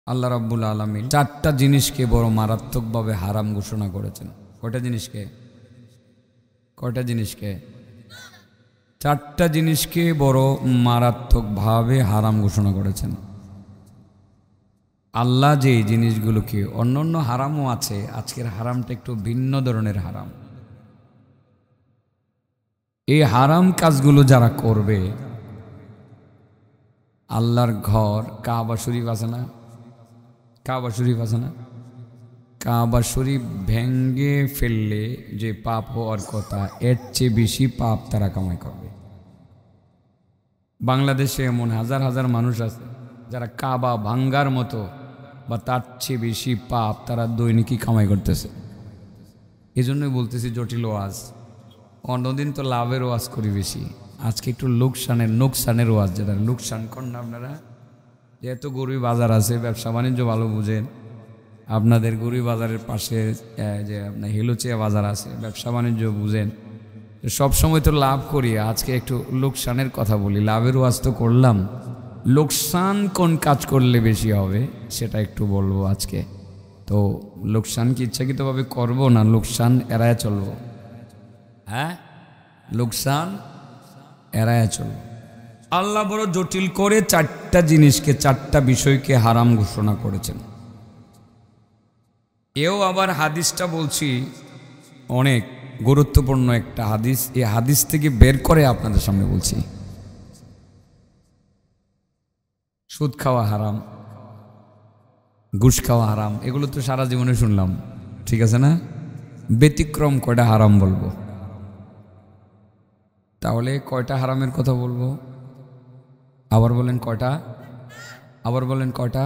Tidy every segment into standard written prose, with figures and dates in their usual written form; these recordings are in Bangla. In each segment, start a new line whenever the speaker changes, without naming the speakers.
আল্লাহ রাব্বুল আলামিন চারটা জিনিসকে বড় মারাত্মকভাবে হারাম ঘোষণা করেছেন। কয়টা জিনিসকে? চারটা জিনিসকে বড় মারাত্মকভাবে হারাম ঘোষণা করেছেন। আল্লাহ যে জিনিসগুলোকে, অন্য হারামও আছে, আজকের হারামটা একটু ভিন্ন ধরনের হারাম। এই হারাম কাজগুলো যারা করবে, আল্লাহর ঘর কাবা শরীফ আছে না, কাবা শরীফ ভেঙ্গে ফেললে যে পাপ হওয়ার কথা, এর চেয়ে বেশি পাপ তারা কামাই করবে। বাংলাদেশে এমন হাজার হাজার মানুষ আছে যারা কাবা ভাঙ্গার মতো বা তার চেয়ে বেশি পাপ তারা দৈনিকই কামাই করতেছে। এই জন্যই বলতেছি জটিল ওয়াজ। অন্যদিন তো লাভের ওয়াজ করি বেশি, আজকে একটু লোকসানের ওয়াজ। যেটা লোকসান করেন না আপনারা, যেহেতু গরুই বাজার আছে, ব্যবসা বাণিজ্য ভালো বুঝেন, আপনাদের গরুই বাজারের পাশে যে আপনার হিলোচিয়া বাজার আছে, ব্যবসা বাণিজ্য বুঝেন, সবসময় তো লাভ করি। আজকে একটু লোকসানের কথা বলি। লাভের ওয়াজ তো করলাম, লোকসান কোন কাজ করলে বেশি হবে সেটা একটু বলবো আজকে। তো লোকসান কি ইচ্ছাকৃতভাবে করবো না লোকসান এড়ায় চলবো? হ্যাঁ, লোকসান এড়ায় চলবো। আল্লাহ বড় জটিল করে চারটা জিনিসকে, চারটা বিষয়কে হারাম ঘোষণা করেছেন। এও আবার হাদিসটা বলছি অনেক গুরুত্বপূর্ণ একটা হাদিস, এই হাদিস থেকে বের করে আপনাদের সামনে বলছি। সুদ খাওয়া হারাম, ঘুষ খাওয়া হারাম, এগুলো তো সারা জীবনে শুনলাম, ঠিক আছে না? ব্যতিক্রম কয়টা হারাম বলবো, তাহলে কয়টা হারামের কথা বলবো? আবার বলেন কয়টা?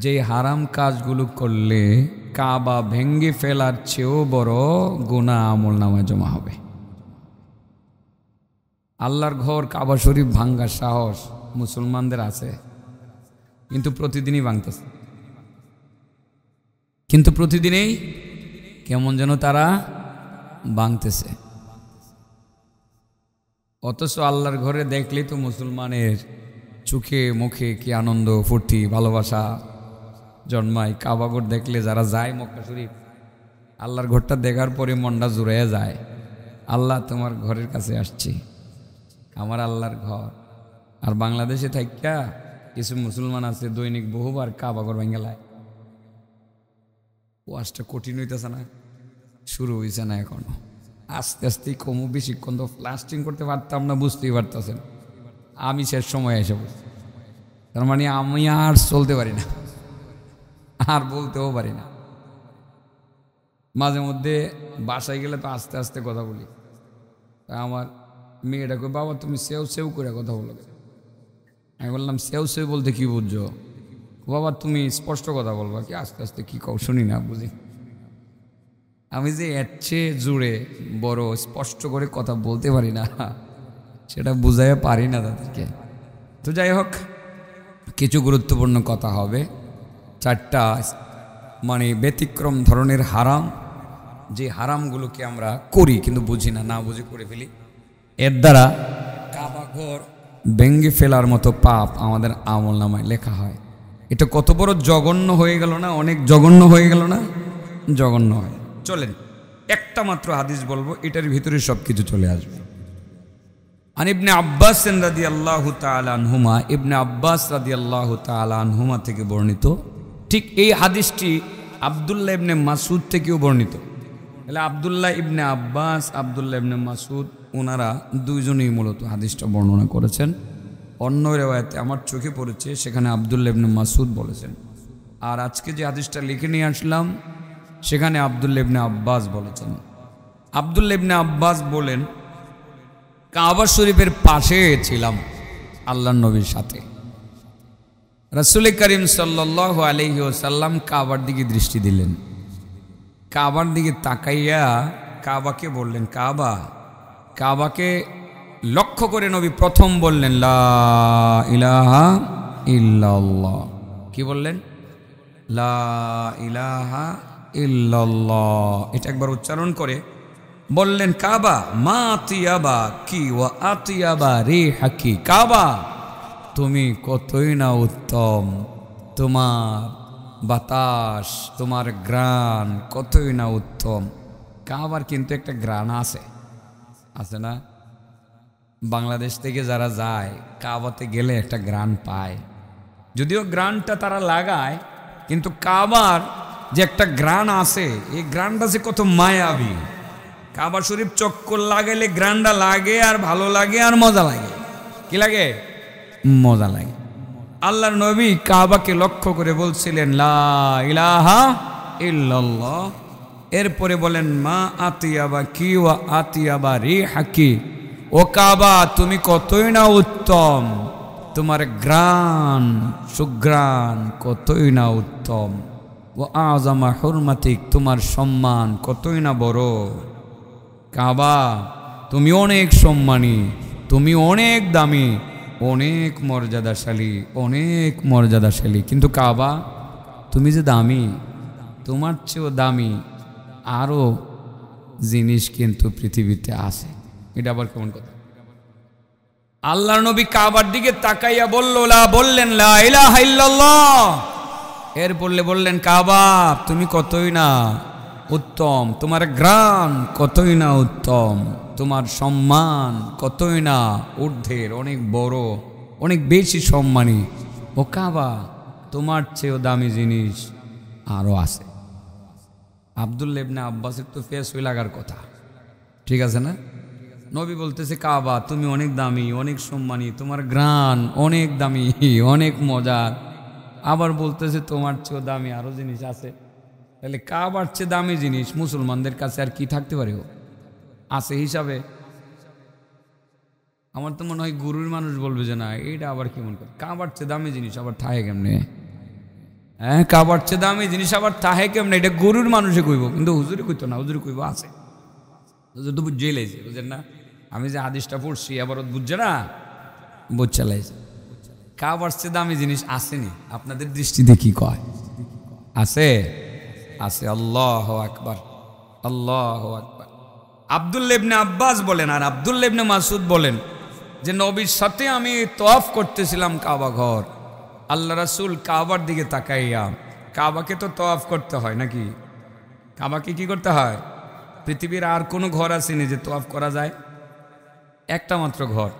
যে হারাম কাজগুলো করলে কাবা ভেঙ্গে ফেলার চেয়েও বড় গুনাহ আমলনামায় জমা হবে। আল্লাহর ঘর কাবা শরীফ ভাঙ্গার সাহস মুসলমানদের আছে, কিন্তু প্রতিদিনই ভাঙতেছে, কেমন যেন তারা ভাঙতেছে। অথচ আল্লাহর ঘরে দেখলেই তো মুসলমানের চোখে মুখে কি আনন্দ, ফুর্তি, ভালোবাসা জন্মায়। কাবাঘর দেখলে যারা যায় মক্কা শরীফ, আল্লাহর ঘরটা দেখার পরে মনটা জুড়ে যায়। আল্লাহ তোমার ঘরের কাছে আসছি, আমার আল্লাহর ঘর। আর বাংলাদেশে থাইকা কিছু মুসলমান আছে দৈনিক বহুবার কাবাঘর ভেঙে লায়। ওয়াজটা কঠিন হইতেছে না? শুরু হয়েছে না এখনো, আস্তে আস্তে কমু। বেশিক্ষণ তো লাস্টিং করতে পারতাম না, বুঝতেই পারতেছেন। আমি শেষ সময় এসে বলছি, তার মানে আমি আর চলতে পারি না, আর বলতেও পারি না। মাঝে মধ্যে বাসায় গেলে তো আস্তে আস্তে কথা বলি। আমার মেয়েটা কই, বাবা তুমি সেও করে কথা বলো। আমি বললাম সেও বলতে কি বুঝছো? বাবা তুমি স্পষ্ট কথা বলবা, কি আস্তে আস্তে কি কও শুনি না, বুঝি। আমি যে এর চেয়ে জুড়ে বড় স্পষ্ট করে কথা বলতে পারি না, সেটা বুঝাইয়া পারি না তাদেরকে। তো যাই হোক, কিছু গুরুত্বপূর্ণ কথা হবে। চারটা মানে ব্যতিক্রম ধরনের হারাম, যে হারামগুলোকে আমরা করি কিন্তু বুঝি না, না বুঝে করে ফেলি। এর দ্বারা কাবা ঘর ভেঙ্গে ফেলার মতো পাপ আমাদের আমলনামায় লেখা হয়। এটা কত বড় জঘন্য হয়ে গেল না? অনেক জঘন্য হয়ে গেল না? জঘন্য হয়। চলেন একটা মাত্র হাদিস বলবো, এটার ভিতরে সব কিছু চলে আসবে। আন ইবনে আব্বাস রাদিয়াল্লাহু তাআলা আনহুমা, ইবনে আব্বাস রাদিয়াল্লাহু তাআলা আনহুমা থেকে বর্ণিত। ঠিক এই হাদিসটি আব্দুল্লাহ ইবনে মাসউদ থেকেও বর্ণিত। তাহলে আব্দুল্লাহ ইবনে আব্বাস, আব্দুল্লাহ ইবনে মাসউদ, ওনারা দুইজনেই মূলত হাদিসটা বর্ণনা করেছেন। অন্য রিওয়ায়াতে আমার চোখে পড়েছে সেখানে আব্দুল্লাহ ইবনে মাসউদ বলেছেন। আর আজকে যে হাদিসটা লিখে নিয়ে আসলাম সেখানে আব্দুল্লাহ ইবনে আব্বাস বলেছেন। আব্দুল্লাহ ইবনে আব্বাস বলেন, কাবা শরীফের পাশে ছিলাম আল্লাহর নবীর সাথে। রাসূল করিম সাল্লাল্লাহু আলাইহি ওয়াসাল্লাম কাবার দিকে দৃষ্টি দিলেন। কাবার দিকে তাকাইয়া কাবাকে বললেন, কাবাকে লক্ষ্য করে নবী প্রথম বললেন, লা ইলাহা ইল্লাল্লাহ। কি বললেন? লা ইলাহা ইল্লাল্লাহ। এটা একবার উচ্চারণ করে বললেন, কাবা মা আতিয়াবা কি ওয়া আতিয়াবা রিহাকি। কাবা তুমি কতই না উত্তম, তোমার বাতাস, তোমার ঘ্রাণ কতই না উত্তম। কাবার কিন্তু একটা ঘ্রাণ আছে, আছে না? বাংলাদেশ থেকে যারা যায় কাবাতে গেলে একটা ঘ্রাণ পায়, যদিও ঘ্রাণটা তারা লাগায়, কিন্তু কাবার যে একটা ঘ্রাণ আছে, এই ঘ্রাণটা যে কত মায়াবী। কাবা শরীফ চক্কর লাগাইলে ঘ্রাণটা লাগে, আর ভালো লাগে, আর মজা লাগে। কি লাগে? মজা লাগে। আল্লাহর নবী কাবাকে লক্ষ্য করে বলছিলেন লা ইলাহা ইল্লাল্লাহ। এরপরে বলেন মা আতিয়াবা কি ওয়া আতিয়াবা রিহাকি, ও কাবা তুমি কতই না উত্তম, তোমার ঘ্রাণ সুঘ্রাণ কতই না উত্তম। ও আযামা হুরমাতিক, তোমার সম্মান কতই না বড়। কাবা তুমি অনেক সম্মানী, তুমি অনেক দামি, অনেক মর্যাদাশালী, অনেক মর্যাদাশালী। কিন্তু কাবা তুমি যে দামি, তোমার চেয়েও দামি আরও জিনিস কিন্তু পৃথিবীতে আছে। এটা আবার কেমন কথা? আল্লাহর নবী কাবার দিকে তাকাইয়া বললেন লা ইলাহা ইল্লাল্লাহ। এর বললেন কাবা তুমি কতই না উত্তম, তোমার ঘ্রাণ কতই না উত্তম, তোমার সম্মান কতই না ঊর্ধ্বের, অনেক বড়, অনেক বেশি সম্মানী। ও কাবা তোমার চেয়েও দামি জিনিস আরও আছে। আব্দুল্লাহ ইবনে আব্বাসের তো ফেস হয়ে লাগার কথা, ঠিক আছে না? নবী বলতেছে কাবা তুমি অনেক দামি, অনেক সম্মানী, তোমার ঘ্রাণ অনেক দামি, অনেক মজার। আবার বলতেছে তোমার চেয়েও দামি আরও জিনিস আছে। তাহলে কাবার চেয়ে দামি জিনিস মুসলমানদের কাছে আর কি থাকতে পারে? আছে হিসাবে। আমার তো মনে হয় গুরুর মানুষ বলবে যে না এইটা আবার কেমন করে, কাবার চেয়ে দামি জিনিস আবার থাহে কেমনে? হ্যাঁ, কাবার চেয়ে দামি জিনিস আবার থাহে কেমনে? এটা গুরুর মানুষে কইব, কিন্তু হুজুরে কইতো না। হুজুরে কইব আছে, হুজুর তো বুঝে লাইছে, বুঝেন না? আমি যে হাদিসটা পড়ছি আবার বুঝছে না, বুঝছে লাইছে। কাবার চেয়ে দামি জিনিস আসেনি, আপনাদের দৃষ্টিতে কি কয়? আছে, আছে। আল্লাহু আকবার, আল্লাহু আকবার। আব্দুল্লাহ ইবনে আব্বাস বলেন আর আব্দুল্লাহ ইবনে মাসউদ বলেন যে নবীর সাথে আমি তওয়াফ করতেছিলাম কাবা ঘর। আল্লাহ রাসূল কাবার দিকে তাকাইয়া, কাবাকে তো তওয়াফ করতে হয় নাকি? কাবাকে কি করতে হয়? পৃথিবীর আর কোনো ঘর আসেনি যে তওয়াফ করা যায়? একটা মাত্র ঘর,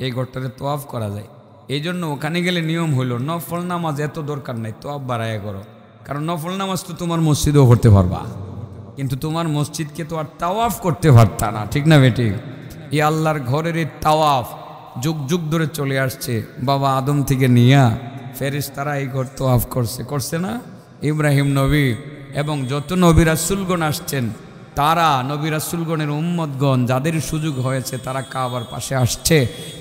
এই ঘরটাতে তওয়াফ করা যায়। এই জন্য ওখানে গেলে নিয়ম হইল নফল নামাজ এত দরকার নাই, তওয়াফ বাড়াইয়া করো। কারণ নফল নামাজ তো তোমার মসজিদেও করতে পারবা, কিন্তু তোমার মসজিদকে তো আর তাওয়াফ করতে পারতা না, ঠিক না বেটি? এই আল্লাহর ঘরের এই তাওয়াফ যুগ যুগ ধরে চলে আসছে। বাবা আদম থেকে নিয়া ফেরেশতারা এই ঘর তাওয়াফ করছে না? ইব্রাহিম নবী এবং যত নবী রাসূলগণ আসছেন, তারা নবী রাসূলগণের উম্মতগণ যাদের সুযোগ হয়েছে তারা কাবার পাশে আসছে,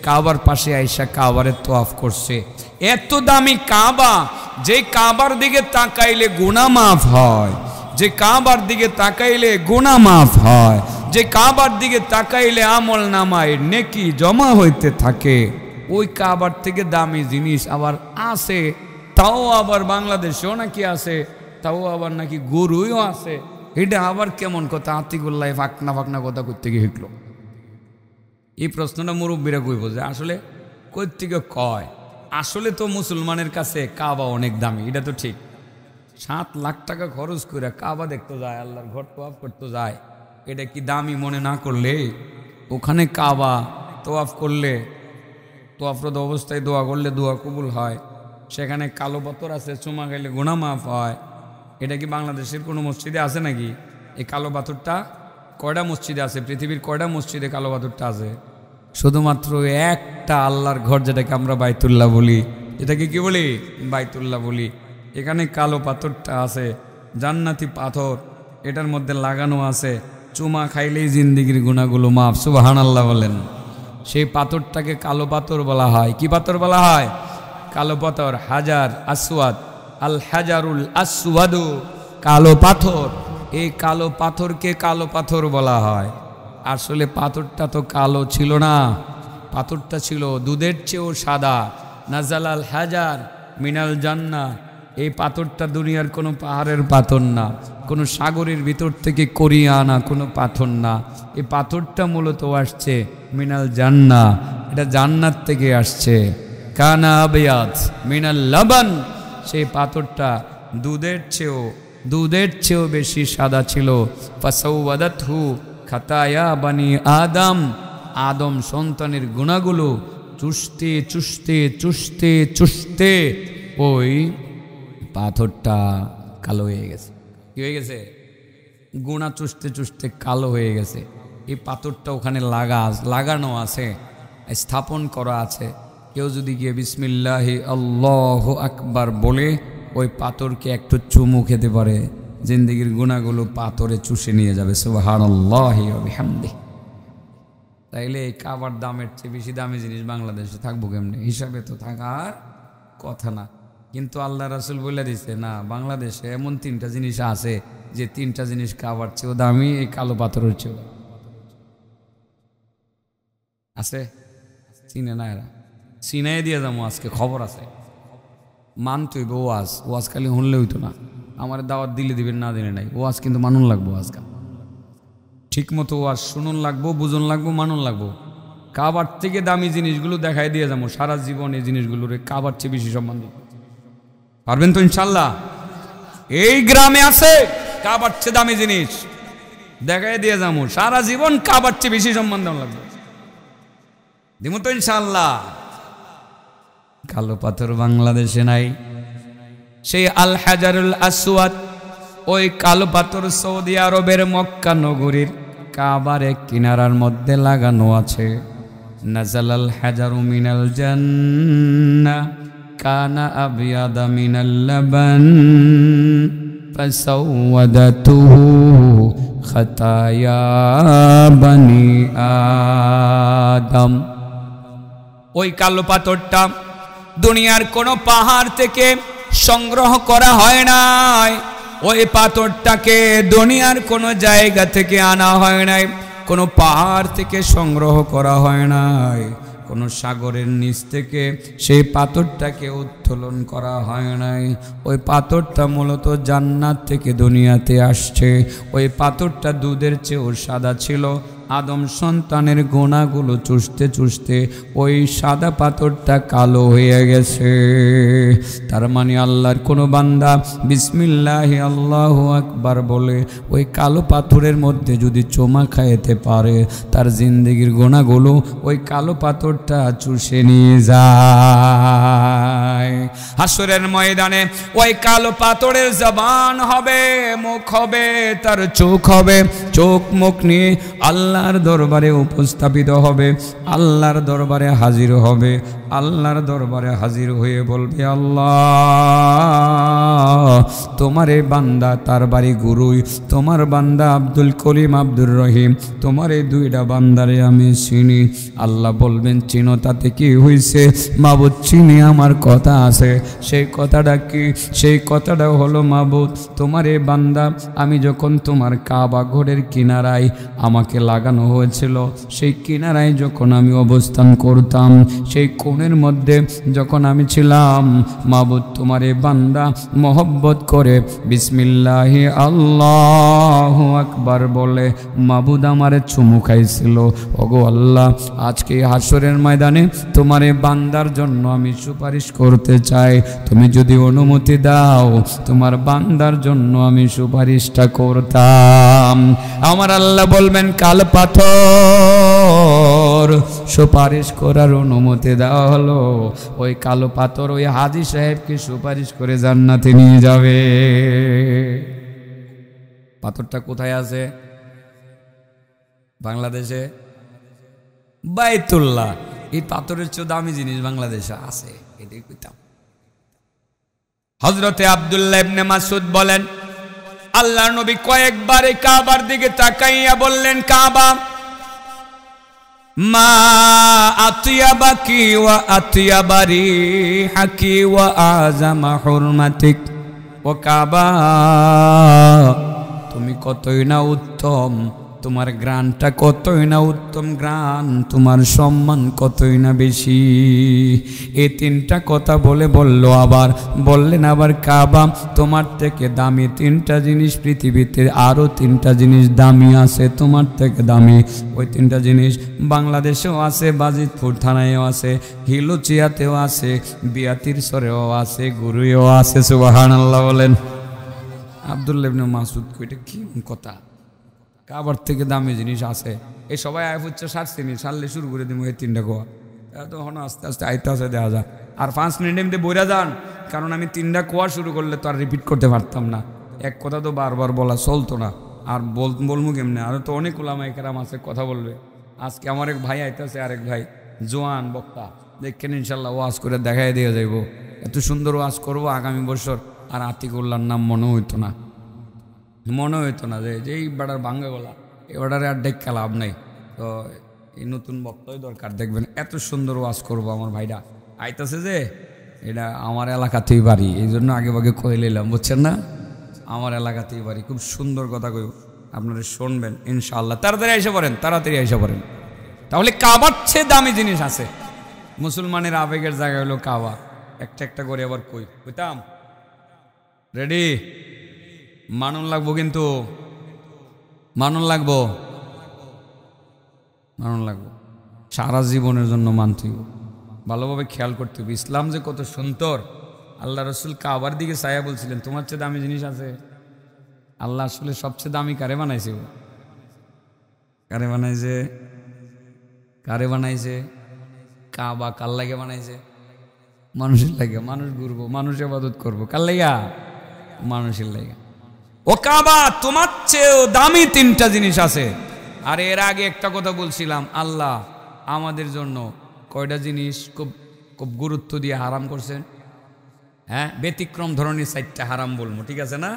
কাবার পাশে আইসা কাবারের তাওয়াফ করছে। এত দামি কাবা, যে কাবার দিকে তাকাইলে গুনাহ মাফ হয়, যে কাবার দিকে তাকাইলে গুনাহ মাফ হয়, যে কাবার দিকে তাকাইলে আমল নামায় নেকি জমা হইতে থাকে, ওই কাবার থেকে দামি জিনিস আবার আছে। তাও আবার বাংলাদেশেও নাকি আছে, তাও আবার নাকি গরুও আছে। এটা আবার কেমন কথা? আতিকুল্লাহ ফাকনা ফাকনা কথা করতে গিয়ে শিখলো। এই প্রশ্নটা মুরব্বীরা কইব যে আসলে কই থেকে কয়? আসলে তো মুসলমানের কাছে কাবা অনেক দামি, এটা তো ঠিক। 7 লাখ টাকা খরচ করে কাবা দেখতে যায়, আল্লাহর ঘর তোয়াফ করতে যায়, এটা কি দামি মনে না করলে? ওখানে কাবা তোয়াফ করলে, তোয়াফরত অবস্থায় দোয়া করলে দোয়া কবুল হয়। সেখানে কালো পাথর আছে, চুমা খাইলে গুনাহ মাফ হয়। এটা কি বাংলাদেশের কোনো মসজিদে আছে নাকি? এই কালো পাথরটা কয়টা মসজিদে আছে? পৃথিবীর কয়টা মসজিদে কালো পাথরটা আছে? শুধুমাত্র একটা আল্লাহর ঘর, যেটাকে আমরা বাইতুল্লাহ বলি। এটাকে কি বলি? বাইতুল্লাহ বলি। এখানে কালো পাথরটা আছে, জান্নাতি পাথর, এটার মধ্যে লাগানো আছে চুমা খাইলেই জিন্দিগির গুনাহগুলো মাফ। সুবহানাল্লাহ বলেন। সেই পাথরটাকে কালো পাথর বলা হয়। কি পাথর বলা হয়? কালো পাথর। হাজার আসওয়াদ, আল হাজারুল আসওয়াদু, কালো পাথর। এই কালো পাথরকে কালো পাথর বলা হয়। আসলে পাথরটা তো কালো ছিল না, পাথরটা ছিল দুধের চেয়েও সাদা। নাজালাল হাজার মিনাল জান্নাহ। এই পাথরটা দুনিয়ার কোনো পাহাড়ের পাথর না, কোনো সাগরের ভিতর থেকে করিয়ে আনা কোনো পাথর না। এই পাথরটা মূলত আসছে মিনাল জান্নাহ, এটা জান্নাত থেকে আসছে। কানা আবিয়াদ মিনাল লাবান, সেই পাথরটা দুধের চেয়েও বেশি সাদা ছিল। ফাসাওয়াদাতহু খাতায়া বানি আদম, আদম সন্তানের গুনাহগুলো চুষতে চুষতে চুষতে চুষতে ওই পাথরটা কালো হয়ে গেছে। কি হয়ে গেছে? গুনাহ চুষতে চুষতে কালো হয়ে গেছে। এই পাথরটা ওখানে লাগানো আছে, স্থাপন করা আছে। কেউ যদি গিয়ে বিসমিল্লাহি আল্লাহু আকবার বলে ওই পাথরকে একটু চুমু খেতে পারে, জিন্দেগির গুনাহগুলো পাথরে চুষে নিয়ে যাবে। সুবহানাল্লাহি ওয়া বিহামদিহি। তাইলে এই কাবার দামের চেয়ে বেশি দামি জিনিস বাংলাদেশে থাকবো কেমনে? হিসাবে তো থাকার কথা না। কিন্তু আল্লাহ রাসূল বলে দিছে, না, বাংলাদেশে এমন 3টা জিনিস আছে যে 3টা জিনিস কাবার চেয়েও দামি, এই কালো পাথরের চেয়েও আছে। চিনে না এরা? চিনাই দিয়ে যাবো আজকে, খবর আছে। মানতে হইব ওয়াজ খালি শুনলে হইতো না। আমার দাওয়াত দিলে দিবেন, না দিলে নাই। ওয়াজ কিন্তু মানুন লাগবো। আজকাল ঠিক মতো ওয়াজ শুনুন লাগবো, বুঝুন লাগবো, মানুন লাগবো। কাবার থেকে দামি জিনিসগুলো দেখাই দিয়ে যাবো। সারা জীবন এই জিনিসগুলোর কাবার চেয়ে বেশি সম্মান দিতে পারবেন তো ইনশাল্লাহ? এই গ্রামে আছে কাবার চেয়ে দামি জিনিস, দেখাই দিয়ে যাবো। সারা জীবন কাবার চেয়ে বেশি সম্মান দেওয়া লাগবে। দিব তো ইনশাল্লাহ? কালো পাথর বাংলাদেশে নাই। সেই আল হাজারুল আসওয়াদ, ওই কালো পাথর সৌদি আরবের মক্কা নগরীর কাবার এক কিনারার মধ্যে লাগানো আছে। নাজালাল হাজারু মিনাল জান্নাহ কানা আবিয়াদা মিনাল লাবান ফাসাওয়াদাতুহু খাতায়া বানি আদম। ওই কালো পাথরটা দুনিয়ার কোনো পাহাড় থেকে সংগ্রহ করা হয় নাই। ওই পাথরটাকে দুনিয়ার কোনো জায়গা থেকে আনা হয় নাই, কোনো পাহাড় থেকে সংগ্রহ করা হয় নাই, কোনো সাগরের নিচ থেকে সেই পাথরটাকে উত্তোলন করা হয় নাই। ওই পাথরটা মূলত জান্নাত থেকে দুনিয়াতে আসছে। ওই পাথরটা দুধের চেয়েও সাদা ছিল। আদম সন্তানের গোনাগুলো চুষতে চুষতে ওই সাদা পাথরটা কালো হয়ে গেছে। তার মানে আল্লাহর কোনো বান্দা বিসমিল্লাহি আল্লাহু আকবার বলে ওই কালো পাথরের মধ্যে যদি চুমা খাইতে পারে, তার জিন্দেগির গোনাগুলো ওই কালো পাথরটা চুষে নিয়ে যায়। হাসরের ময়দানে ওই কালো পাথরের জবান হবে, মুখ হবে, তার চোখ হবে। চোখ মুখ নিয়ে আল্লাহর দরবারে উপস্থাপিত হবে, আল্লাহর দরবারে হাজির হবে। আল্লাহর দরবারে হাজির হয়ে বলবে, আল্লাহ, তোমার এই বান্দা, তার বাড়ি গুরুই, তোমার বান্দা আব্দুল করিম, আব্দুর রহিম, তোমার এই 2টা বান্দারে আমি চিনি। আল্লাহ বলবেন, চিনো তাতে কি হয়েছে? মাবুদ, চিনি, আমার কথা আছে। সেই কথাটা কি? সেই কথাটা হলো, মাবুদ, তোমার এই বান্দা আমি যখন তোমার কাবা ঘরের কিনারায় আমাকে লাগানো হয়েছিল, সেই কিনারায় যখন আমি অবস্থান করতাম, সেই কোণের মধ্যে যখন আমি ছিলাম, মাবুদ, তোমার এই বান্দা মহব্বত করে বিসমিল্লাহি আল্লাহু আকবার বলে মাবুদ আমারে চুমু খাইছিল। ওগো আল্লাহ, আজকে হাসরের ময়দানে তোমার এই বান্দার জন্য আমি সুপারিশ করতে চাই। তুমি যদি অনুমতি দাও, তোমার বান্দার জন্য আমি সুপারিশটা করতাম। আমার আল্লাহ বলবেন, কাল পাথর সুপারিশ করার অনুমতি দেওয়া হলো। ওই কালো পাথর ওই হাজী সাহেবকে সুপারিশ করে জান্নাতে নিয়ে যাবে। পাথরটা কোথায় আছে? বাংলাদেশে বাইতুল্লাহ। এই পাথরের চেয়ে দামি জিনিস বাংলাদেশে আছে, এটাই কইতাম। হযরতে আব্দুল্লাহ ইবনে মাসউদ বলেন, আল্লাহর নবী কয়েকবার এই কাবার দিকে তাকাইয়া বললেন, কাবা, মা আতিয়াবাকি ওয়া আতিয়াবারি হাকি ওয়া আযামা হুরমাতিক। ও কাবা, তুমি কতই না উত্তম, তোমার গ্রানটা কতই না উত্তম গ্রান, তোমার সম্মান কতই না বেশি। এই তিনটা কথা বললেন আবার কাবা তোমার থেকে দামি তিনটা জিনিস পৃথিবীতে, আরও তিনটা জিনিস দামি আছে তোমার থেকে দামি। ওই তিনটা জিনিস বাংলাদেশেও আছে, বাজিতপুর থানায়ও আছে, হিলুচিয়াতেও আছে, বিয়াতির সরেও আছে, গুরুয়েও আছে। সুবহানাল্লাহ বলেন। আব্দুল্লাহ ইবনে মাসউদ কইটা কি কথা, কাবার থেকে দামি জিনিস আছে। এই সবাই আয় হচ্ছে সারলে শুরু করে দিব এই তিনটা কোয়া, তখন আস্তে আস্তে আইতে আসে দেখা যায়। আর 5 মিনিট এমনি বইরা যান, কারণ আমি তিনটা কোয়া শুরু করলে তো আর রিপিট করতে পারতাম না। এক কথা তো বারবার বলা চলতো না, আর বলবো কেমনে। আর তো অনেক ওলামায়ে কেরাম আছে কথা বলবে। আজকে আমার এক ভাই আইতেছে, আরেক ভাই জোয়ান বক্তা, দেখেন ইনশাল্লাহ ওয়াজ করে দেখাই দিয়ে যাইব। এত সুন্দর ওয়াজ করবো আগামী বছর। আর আতিকুল্লার নাম মনে হইতো না যে এই বেড়ার ভাঙ্গা গলা, এই বেড়ারে আর ডেক লাভ নেই। তো এই নতুন বক্তাই দরকার, দেখবেন এত সুন্দর ওয়াজ করবো। আমার ভাইরা আইতাছে যে এটা আমার এলাকাতেই বাড়ি, এই জন্য আগে ভাগে কয়ে নিলাম, বুঝছেন না? আমার এলাকাতেই বাড়ি, খুব সুন্দর কথা কই, আপনারা শুনবেন ইনশাআল্লাহ। তাড়াতাড়ি এসে পড়েন। তাহলে কাবার চেয়ে দামি জিনিস আছে। মুসলমানের আবেগের জায়গা হলো কাবা। একটা করে আবার কইতাম। রেডি? মানুন লাগবো, কিন্তু মানুন লাগবো সারা জীবনের জন্য মানতে হবে, ভালোভাবে খেয়াল করতে হবে। ইসলাম যে কত সুন্দর। আল্লাহ রসুল কাবার দিকে ছায়া বলছিলেন, তোমার চেয়ে দামি জিনিস আছে? আল্লাহ আসলে সবচেয়ে দামি কারে বানাইছে? কাবা কার লাগে বানাইছে? মানুষের লাগে। মানুষ ঘুরবো, মানুষ ইবাদত করবো, কার লাগা? মানুষের লাগে। ও কাবা তোমার চেয়েও দামি তিনটা জিনিস আছে। আর এর আগে একটা কথা বলছিলাম, আল্লাহ আমাদের জন্য কয়টা জিনিস খুব খুব গুরুত্ব দিয়ে হারাম করছেন। হ্যাঁ, ব্যতিক্রম ধরনের 4টা হারাম বলবো, ঠিক আছে না?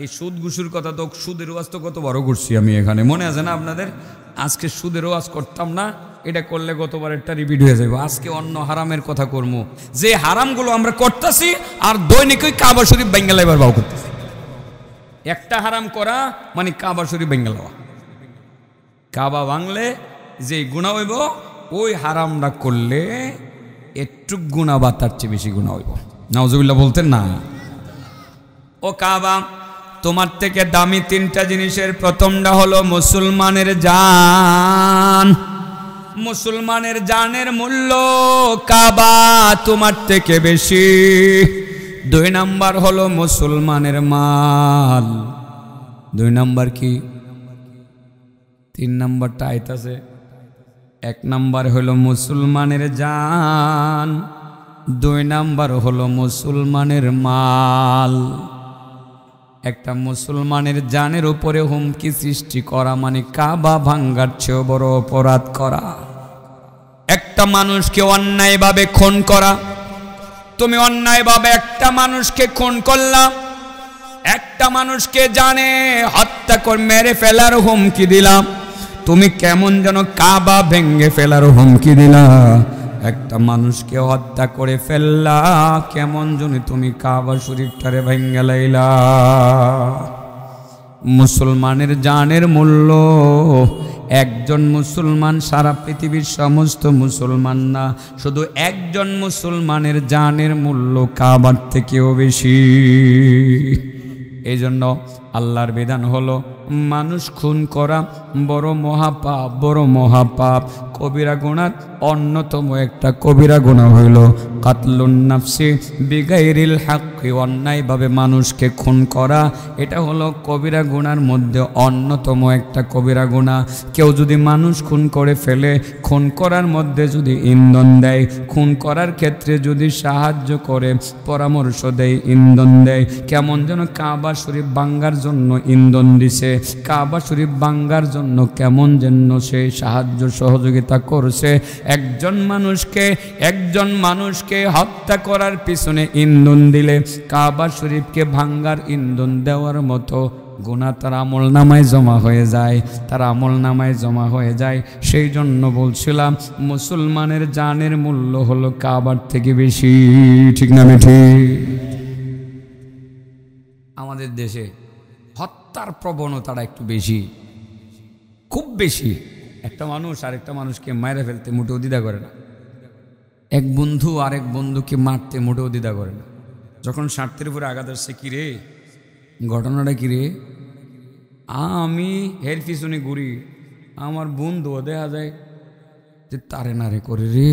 এই সুদ ঘুষুর কথা তো, সুদের ওয়াজ তো কত বড় করছি আমি এখানে, মনে আছে না আপনাদের? আজকে সুদের ওয়াজ করতাম না, এটা করলে গতবার একটা রিপিট হয়ে যাবে। আজকে অন্য হারামের কথা করবো, যে হারামগুলো আমরা করতেছি আর দৈনিকই কাবা শরীফ ভাঙ্গা লাইবার ভাও করতেছি। একটা হারাম করা মানে কাবা শরীফ ভাঙ্গা লওয়া। কাবা ভাঙলে যে গুনাহ হইব, ওই হারামটা করলে একটু গুনাহ বা তার চেয়ে বেশি গুনাহ হইব। নাউজুবিল্লাহ বলতেন না? ও কাবা তোমার থেকে দামি তিনটা জিনিসের প্রথমটা হলো মুসলমানের জান। মুসলমানের জানের মূল্য কাবা তোমার থেকে বেশি। 2 নাম্বার হলো মুসলমানের মাল। 2 নাম্বার কি? 3 নাম্বারটা আইতাছে। 1 নাম্বার হলো মুসলমানের জান, 2 নাম্বার হলো মুসলমানের মাল। একটা মুসলমানের জানের উপরে হুমকি সৃষ্টি করা মানে কাবা ভাঙ্গার চেয়েও বড় অপরাধ করা। একটা মানুষকে অন্যায়ভাবে খুন করা। তুমি অন্যায়ভাবে একটা মানুষকে খুন করলা, একটা মানুষকে জানে হত্যা করে মেরে ফেলার হুমকি দিলাম। তুমি কেমন যেন কাবা ভেঙ্গে ফেলার হুমকি দিলা। একটা মানুষকে হত্যা করে ফেললা, কেমন যেন তুমি কাবা শরীফটারে ভেঙ্গে লাইলা। মুসলমানের জানের মূল্য, একজন মুসলমান সারা পৃথিবীর সমস্ত মুসলমান না, শুধু একজন মুসলমানের জানের মূল্য কাবার থেকেও বেশি। এই জন্য আল্লাহর বিধান হলো মানুষ খুন করা বড় মহাপাপ, বড় মহাপাপ। কবিরা গুনার অন্যতম একটা কবিরা গুনাহ হইল কাতলুন নাফসি বিগাইরিল হাক্কি, অন্যায়ভাবে মানুষকে খুন করা। এটা হলো কবিরা গুনার মধ্যে অন্যতম একটা কবিরা গুনাহ। কেউ যদি মানুষ খুন করে ফেলে, খুন করার মধ্যে যদি ইন্ধন দেয়, খুন করার ক্ষেত্রে যদি সাহায্য করে, পরামর্শ দেয়, ইন্ধন দেয়, কেমন যেন কাবা শরীফ ভাঙ্গার জন্য ইন্ধন দিছে, কাবা শরীফ ভাঙ্গার জন্য কেমন যেন সে সাহায্য সহযোগিতা করছে। একজন মানুষকে হত্যা করার পিছনে ইন্ধন দিলে কাবা শরীফকে ভাঙ্গার ইন্ধন দেওয়ার মতো গুনাহ তার আমল নামায় জমা হয়ে যায়, তার আমল নামায় জমা হয়ে যায়। সেই জন্য বলছিলাম মুসলমানের জানের মূল্য হলো কাবার থেকে বেশি। ঠিক না ঠিক? আমাদের দেশে হত্যার প্রবণতাটা একটু বেশি। খুব বেশি। একটা মানুষ আরেকটা মানুষকে মাইরে ফেলতে মোটেও দ্বিধা করে না, এক বন্ধু আরেক বন্ধুকে মারতে মোটেও দ্বিধা করে না। যখন স্বার্থের উপরে আঘাত আসছে, কিরে ঘটনাটা কিরে, আমি এর পিছনে ঘুরি, আমার বন্ধু দেখা যায় যে তারে নারে করে রে,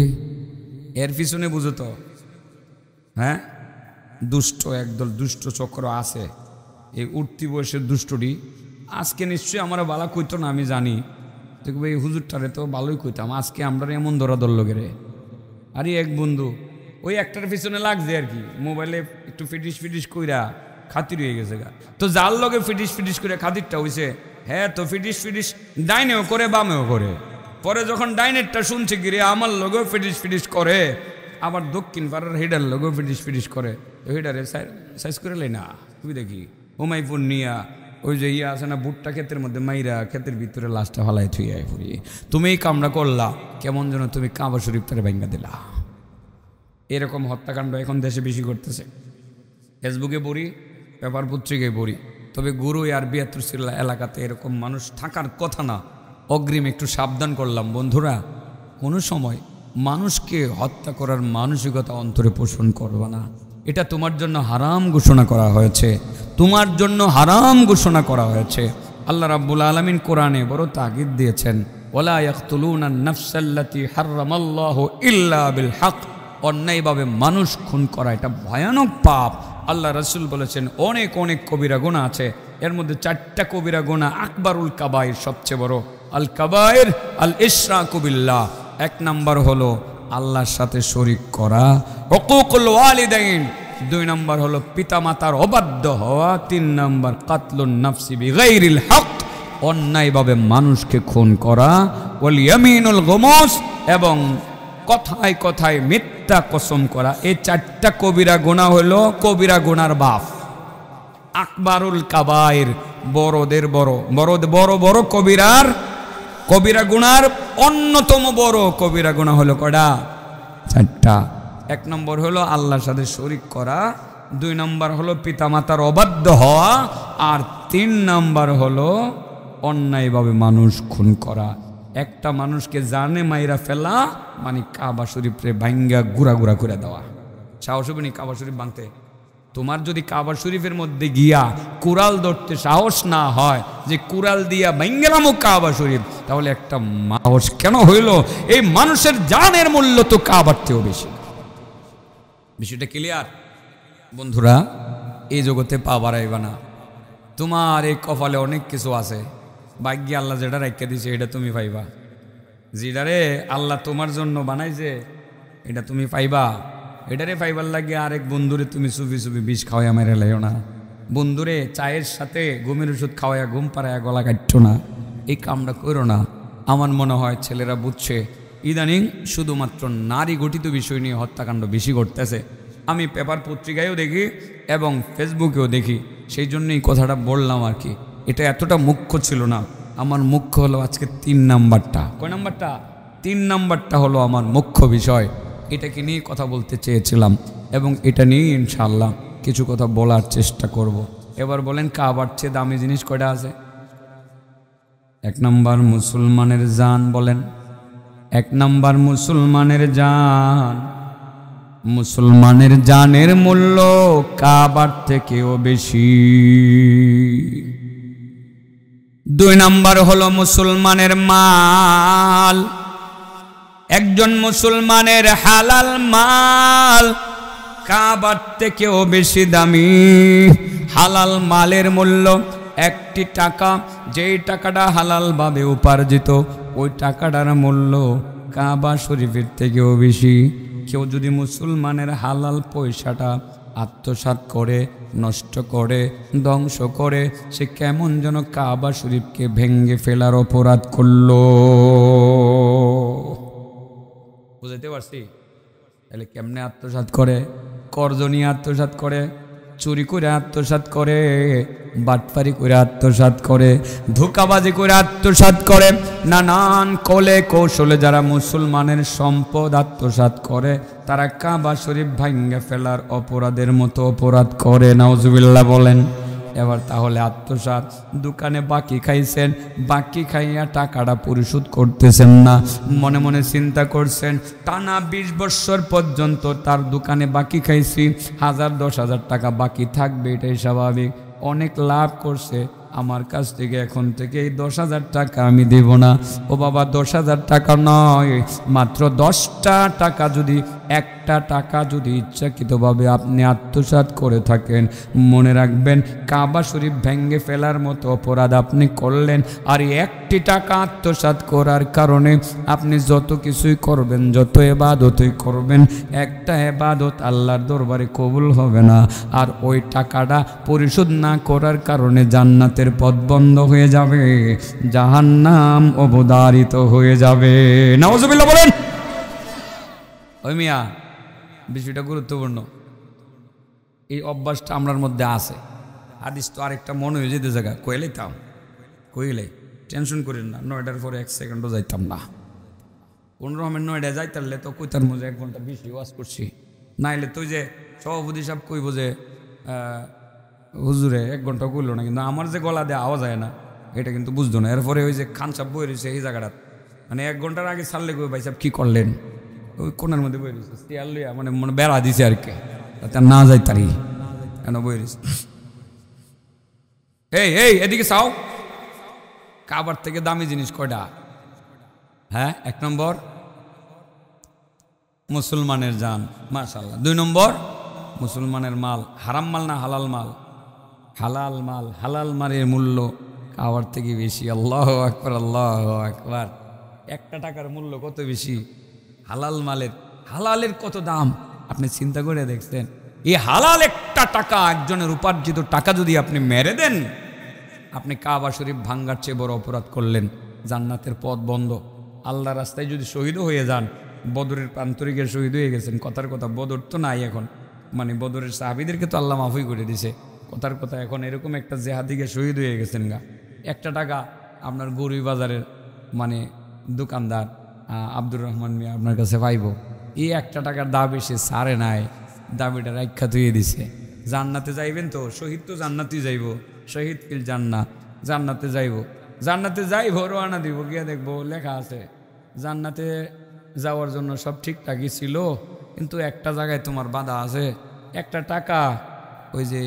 এর পিছনে বুঝো তো, হ্যাঁ দুষ্ট একদল দুষ্ট চক্র আছে। এই উঠতি বয়সের দুষ্টটি আজকে নিশ্চয়ই আমার বালা কইতো না, আমি জানি, দেখবো এই হুজুরটারে তো ভালোই কইতাম, আজকে আমরা এমন ধরা ধরল গেরে। আরে এক বন্ধু ওই একটার পিছনে লাগছে আর কি, মোবাইলে একটু ফিটিস ফিটিস কইরা খাতির হয়ে গেছে গা। তো যার লগে ফিটিস ফিটিস করে খাতিরটা হয়েছে, হ্যাঁ তো ফিটিস ফিটিস ডাইনেও করে বামেও করে। পরে যখন ডাইনেরটা শুনছে গিরে আমার লগেও ফিটিস ফিটিস করে, আবার দক্ষিণ পাড়ার হেডার লগেও ফিটিস ফিটিস করে, তো হেডারে সাইজ করে লাই না, তুমি দেখি হুমাইপুর নিয়া ওই যে ইয়ে আছে না বুটটা ক্ষেতের মধ্যে মাইরা ক্ষেতের ভিতরে লাশটা ফালাই থুইয়া ফুরিয়ে তুমি এই কামটা করলা, কেমন যেন তুমি কাবা শরীফ তারে ভাঙ্গা দিলা। এরকম হত্যাকাণ্ড এখন দেশে বেশি করতেছে। ফেসবুকে পড়ি, পেপার পত্রিকায় পড়ি, তবে গুরু আর ৭২ এলাকাতে এরকম মানুষ থাকার কথা না। অগ্রিম একটু সাবধান করলাম বন্ধুরা, কোনো সময় মানুষকে হত্যা করার মানসিকতা অন্তরে পোষণ করবে না। এটা তোমার জন্য হারাম ঘোষণা করা হয়েছে, তোমার জন্য হারাম ঘোষণা করা হয়েছে। আল্লাহ রাব্বুল আলামিন কোরআনে বড় তাগিদ দিয়েছেন, ওয়ালা ইয়াকতুলুনা নাফসাল্লাতী হারামাল্লাহু ইল্লা বিল হক। অন্যায়ভাবে মানুষ খুন করা এটা ভয়ানক পাপ। আল্লাহ রাসূল বলেছেন অনেক অনেক কবিরা গুনাহ আছে, এর মধ্যে 4টা কবিরা গুনাহ আকবারুল কাবায়ের, সবচেয়ে বড়। আল কাবায়ের আল ইশরাকু বিল্লাহ, 1 নাম্বার হলো আল্লাহর সাথে শরীক করা, হুকুকুল ওয়ালিদাইন 2 নাম্বার হলো পিতামাতার অবাধ্য হওয়া, 3 নাম্বার কাতলুন নাফসি বিগাইরিল হক, অন্যায়ভাবে মানুষকে খুন করা, ওয়াল ইয়ামিনুল গুমুস, এবং কথায় কথায় মিথ্যা কসম করা। এই 4টা কবিরা গুনাহ হলো কবিরা গুনার বাপ, আকবারুল কাবায়ের, বড়দের বড় বড় বড় কবিরা গুনার অন্যতম বড় কবিরা গুনাহ হলো কয়টা? 4টা। 1 নম্বর হলো আল্লাহর সাথে শরীক করা, 2 নম্বর হলো পিতামাতার অবাধ্য হওয়া, আর 3 নম্বর হলো অন্যায়ভাবে মানুষ খুন করা। একটা মানুষকে জানে মাইরা ফেলা মানে কাবা শরীফে ভাঙ্গা গুড়া গুড়া করে দেওয়া। সাহস হবে নি কাবা শরীফ ভাঙতে? তোমার যদি কাবা শরীফের মধ্যে গিয়া কুড়াল ধরতে সাহস না হয় যে কুড়াল দিয়া ভাঙ্গেলাম কাবা শরীফ, তাহলে একটা সাহস কেন হইল? এই মানুষের জানের মূল্য তো কাবার চেয়েও বেশি। বিষয়টা ক্লিয়ার বন্ধুরা? এই জগতে পা বাড়াইবা না। তোমার এই কপালে অনেক কিছু আছে, ভাগ্যে আল্লাহ যেটা রাখিয়া দিছে এটা তুমি পাইবা। যেটারে আল্লাহ তোমার জন্য বানাইছে এটা তুমি পাইবা। এটারে পাইবার লাগে আরেক বন্ধুরে তুমি চুপি চুপি বিষ খাওয়াইয়া মেরে লাইও না। বন্ধুরে চায়ের সাথে ঘুমের ওষুধ খাওয়াইয়া ঘুম পাড়াইয়া গলা কাটছো না, এই কামটা করো না। আমার মনে হয় ছেলেরা বুঝছে ইদানিং শুধুমাত্র নারী গঠিত বিষয় নিয়ে হত্যাকাণ্ড বেশি ঘটতেছে। আমি পেপার পত্রিকায়ও দেখি এবং ফেসবুকেও দেখি, সেই জন্যই কথাটা বললাম আর কি। এটা এতটা মুখ্য ছিল না, আমার মুখ্য হলো আজকে 3 নাম্বারটা। কয় নাম্বারটা? 3 নাম্বারটা হলো আমার মুখ্য বিষয়। এটাকে নিয়ে কথা বলতে চেয়েছিলাম এবং এটা নিয়ে ইনশাআল্লাহ কিছু কথা বলার চেষ্টা করব। এবার বলেন কাবার চেয়ে দামি জিনিস কয়টা আছে? 1 নাম্বার মুসলমানের জান। বলেন 1 নাম্বার মুসলমানের জান। মুসলমানের জানের মূল্য কাবার থেকেও বেশি। 2 নাম্বার হলো মুসলমানের মাল। একজন মুসলমানের হালাল মাল কাবার থেকেও বেশি দামি। হালাল মালের মূল্য 1টি টাকা, যেই টাকাটা হালাল ভাবে উপার্জিত ওই টাকাটার মূল্য কাবা শরীফের থেকেও বেশি। কেউ যদি মুসলমানের হালাল পয়সাটা আত্মসাৎ করে, নষ্ট করে, ধ্বংস করে, সে কেমন যেন কাবা শরীফকে ভেঙ্গে ফেলার অপরাধ করলো। বুঝাইতে পারছি? তাহলে কেমনে আত্মসাৎ করে? কর্জ নিয়ে আত্মসাৎ করে, চুরি করে আত্মসাৎ করে, বাটপারি করে আত্মসাৎ করে, ধোঁকাবাজি করে আত্মসাৎ করে, নানান কলে কৌশলে যারা মুসলমানের সম্পদ আত্মসাৎ করে তারা কাবা শরীফ ভাঙ্গে ফেলার অপরাধের মতো অপরাধ করে। নাউজুবিল্লাহ বলেন। এবার তাহলে আত্মসাৎ। দোকানে বাকি খাইছেন, বাকি খাইয়া টাকাটা পরিশোধ করতেছেন না, মনে মনে চিন্তা করছেন টানা 20 বছর পর্যন্ত তার দোকানে বাকি খাইছি, 1000-10,000 টাকা বাকি থাকবে, এটাই স্বাভাবিক। অনেক লাভ করছে, আমার কাছ থেকে এখন থেকে এই 10,000 টাকা আমি দেব না। ও বাবা, 10,000 টাকা নয়, মাত্র 10টা টাকা, যদি একটা টাকা যদি ইচ্ছাকৃতভাবে আপনি আত্মসাৎ করে থাকেন, মনে রাখবেন কাবা শরীফ ভেঙে ফেলার মতো অপরাধ আপনি করলেন। আর একটি টাকা আত্মসাৎ করার কারণে আপনি যত কিছুই করবেন, যত ইবাদতই করবেন, একটা ইবাদত আল্লাহর দরবারে কবুল হবে না। আর ওই টাকাটা পরিশোধ না করার কারণে জান্নাতের পথ বন্ধ হয়ে যাবে, জাহান্নাম অবধারিত হয়ে যাবে। নাউজুবিল্লাহ বলেন। ওই মিয়া, বিষয়টা গুরুত্বপূর্ণ। এই অভ্যাসটা আমরার মধ্যে আছে। হাদিস তো আরেকটা মনে হয়ে যেতে জায়গা কইলেইতাম, কইলে টেনশন করেন না, 9টার পরে 1 সেকেন্ডও যাইতাম না। কোন রকমের 9টায় যাইতারলে তো কইতার মধ্যে 1 ঘন্টা বেশি ওয়াজ করছি, নাইলে তুই যে সভাপতি সাহেব কইব যে হুজুরে 1 ঘন্টা কইল না, কিন্তু আমার যে গলা দিয়ে আওয়াজ হয় না, এটা কিন্তু বুঝতো না। এরপরে ওই যে খান সাহেব বই রয়েছে এই জায়গাটা, মানে 1 ঘন্টার আগে ছাড়লে কই ভাই সাহেব কী করলেন, ওই কোনার মধ্যে বই রয়েছে, চেয়ার লইয়া মানে মনে বেড়া দিছে আর কি, তাতে না যাই তারি কেন বই রয়েছে। এই এদিকে চাও, কাবার থেকে দামি জিনিস কয়টা? হ্যাঁ, 1 নম্বর মুসলমানের জান, মাশাআল্লাহ। 2 নম্বর মুসলমানের মাল। হারাম মাল না হালাল মাল? হালাল মাল। হালাল মালের মূল্য কাবার থেকে বেশি। আল্লাহু আকবার, আল্লাহু আকবার। 1টা টাকার মূল্য কত বেশি? হালাল মালের, হালালের কত দাম আপনি চিন্তা করে দেখছেন? এই হালাল 1টা টাকা, একজনের উপার্জিত টাকা যদি আপনি মেরে দেন, আপনি কাবা শরীফ ভাঙ্গার চেয়ে বড় অপরাধ করলেন। জান্নাতের পথ বন্ধ। আল্লাহ রাস্তায় যদি শহীদও হয়ে যান, বদরের প্রান্তরিকের শহীদ হয়ে গেছেন, কথার কথা বদর তো নাই এখন, মানে বদরের সাহাবীদেরকে তো আল্লাহ মাফই করে দিছে, কথার কথা এখন এরকম একটা জেহাদিকে শহীদ হয়ে গেছেন গা। 1টা টাকা আপনার গরুই বাজারের মানে দোকানদার আব্দুর রহমান মিয়া আপনার কাছে পাইব, এই 1টা টাকার দাবি সে সারে নাই, দাবিটা রাখা ধুয়ে দিছে। জান্নাতে যাইবেন তো, শহীদ তো জান্নাতেই যাইব, শহীদ ফিল জান্নাত, জান্নাতে যাইব, জান্নাতে যাইব, রওনা দিব, গিয়ে দেখবো লেখা আছে জান্নাতে যাওয়ার জন্য সব ঠিকঠাকই ছিল, কিন্তু একটা জায়গায় তোমার বাধা আছে, 1টা টাকা ওই যে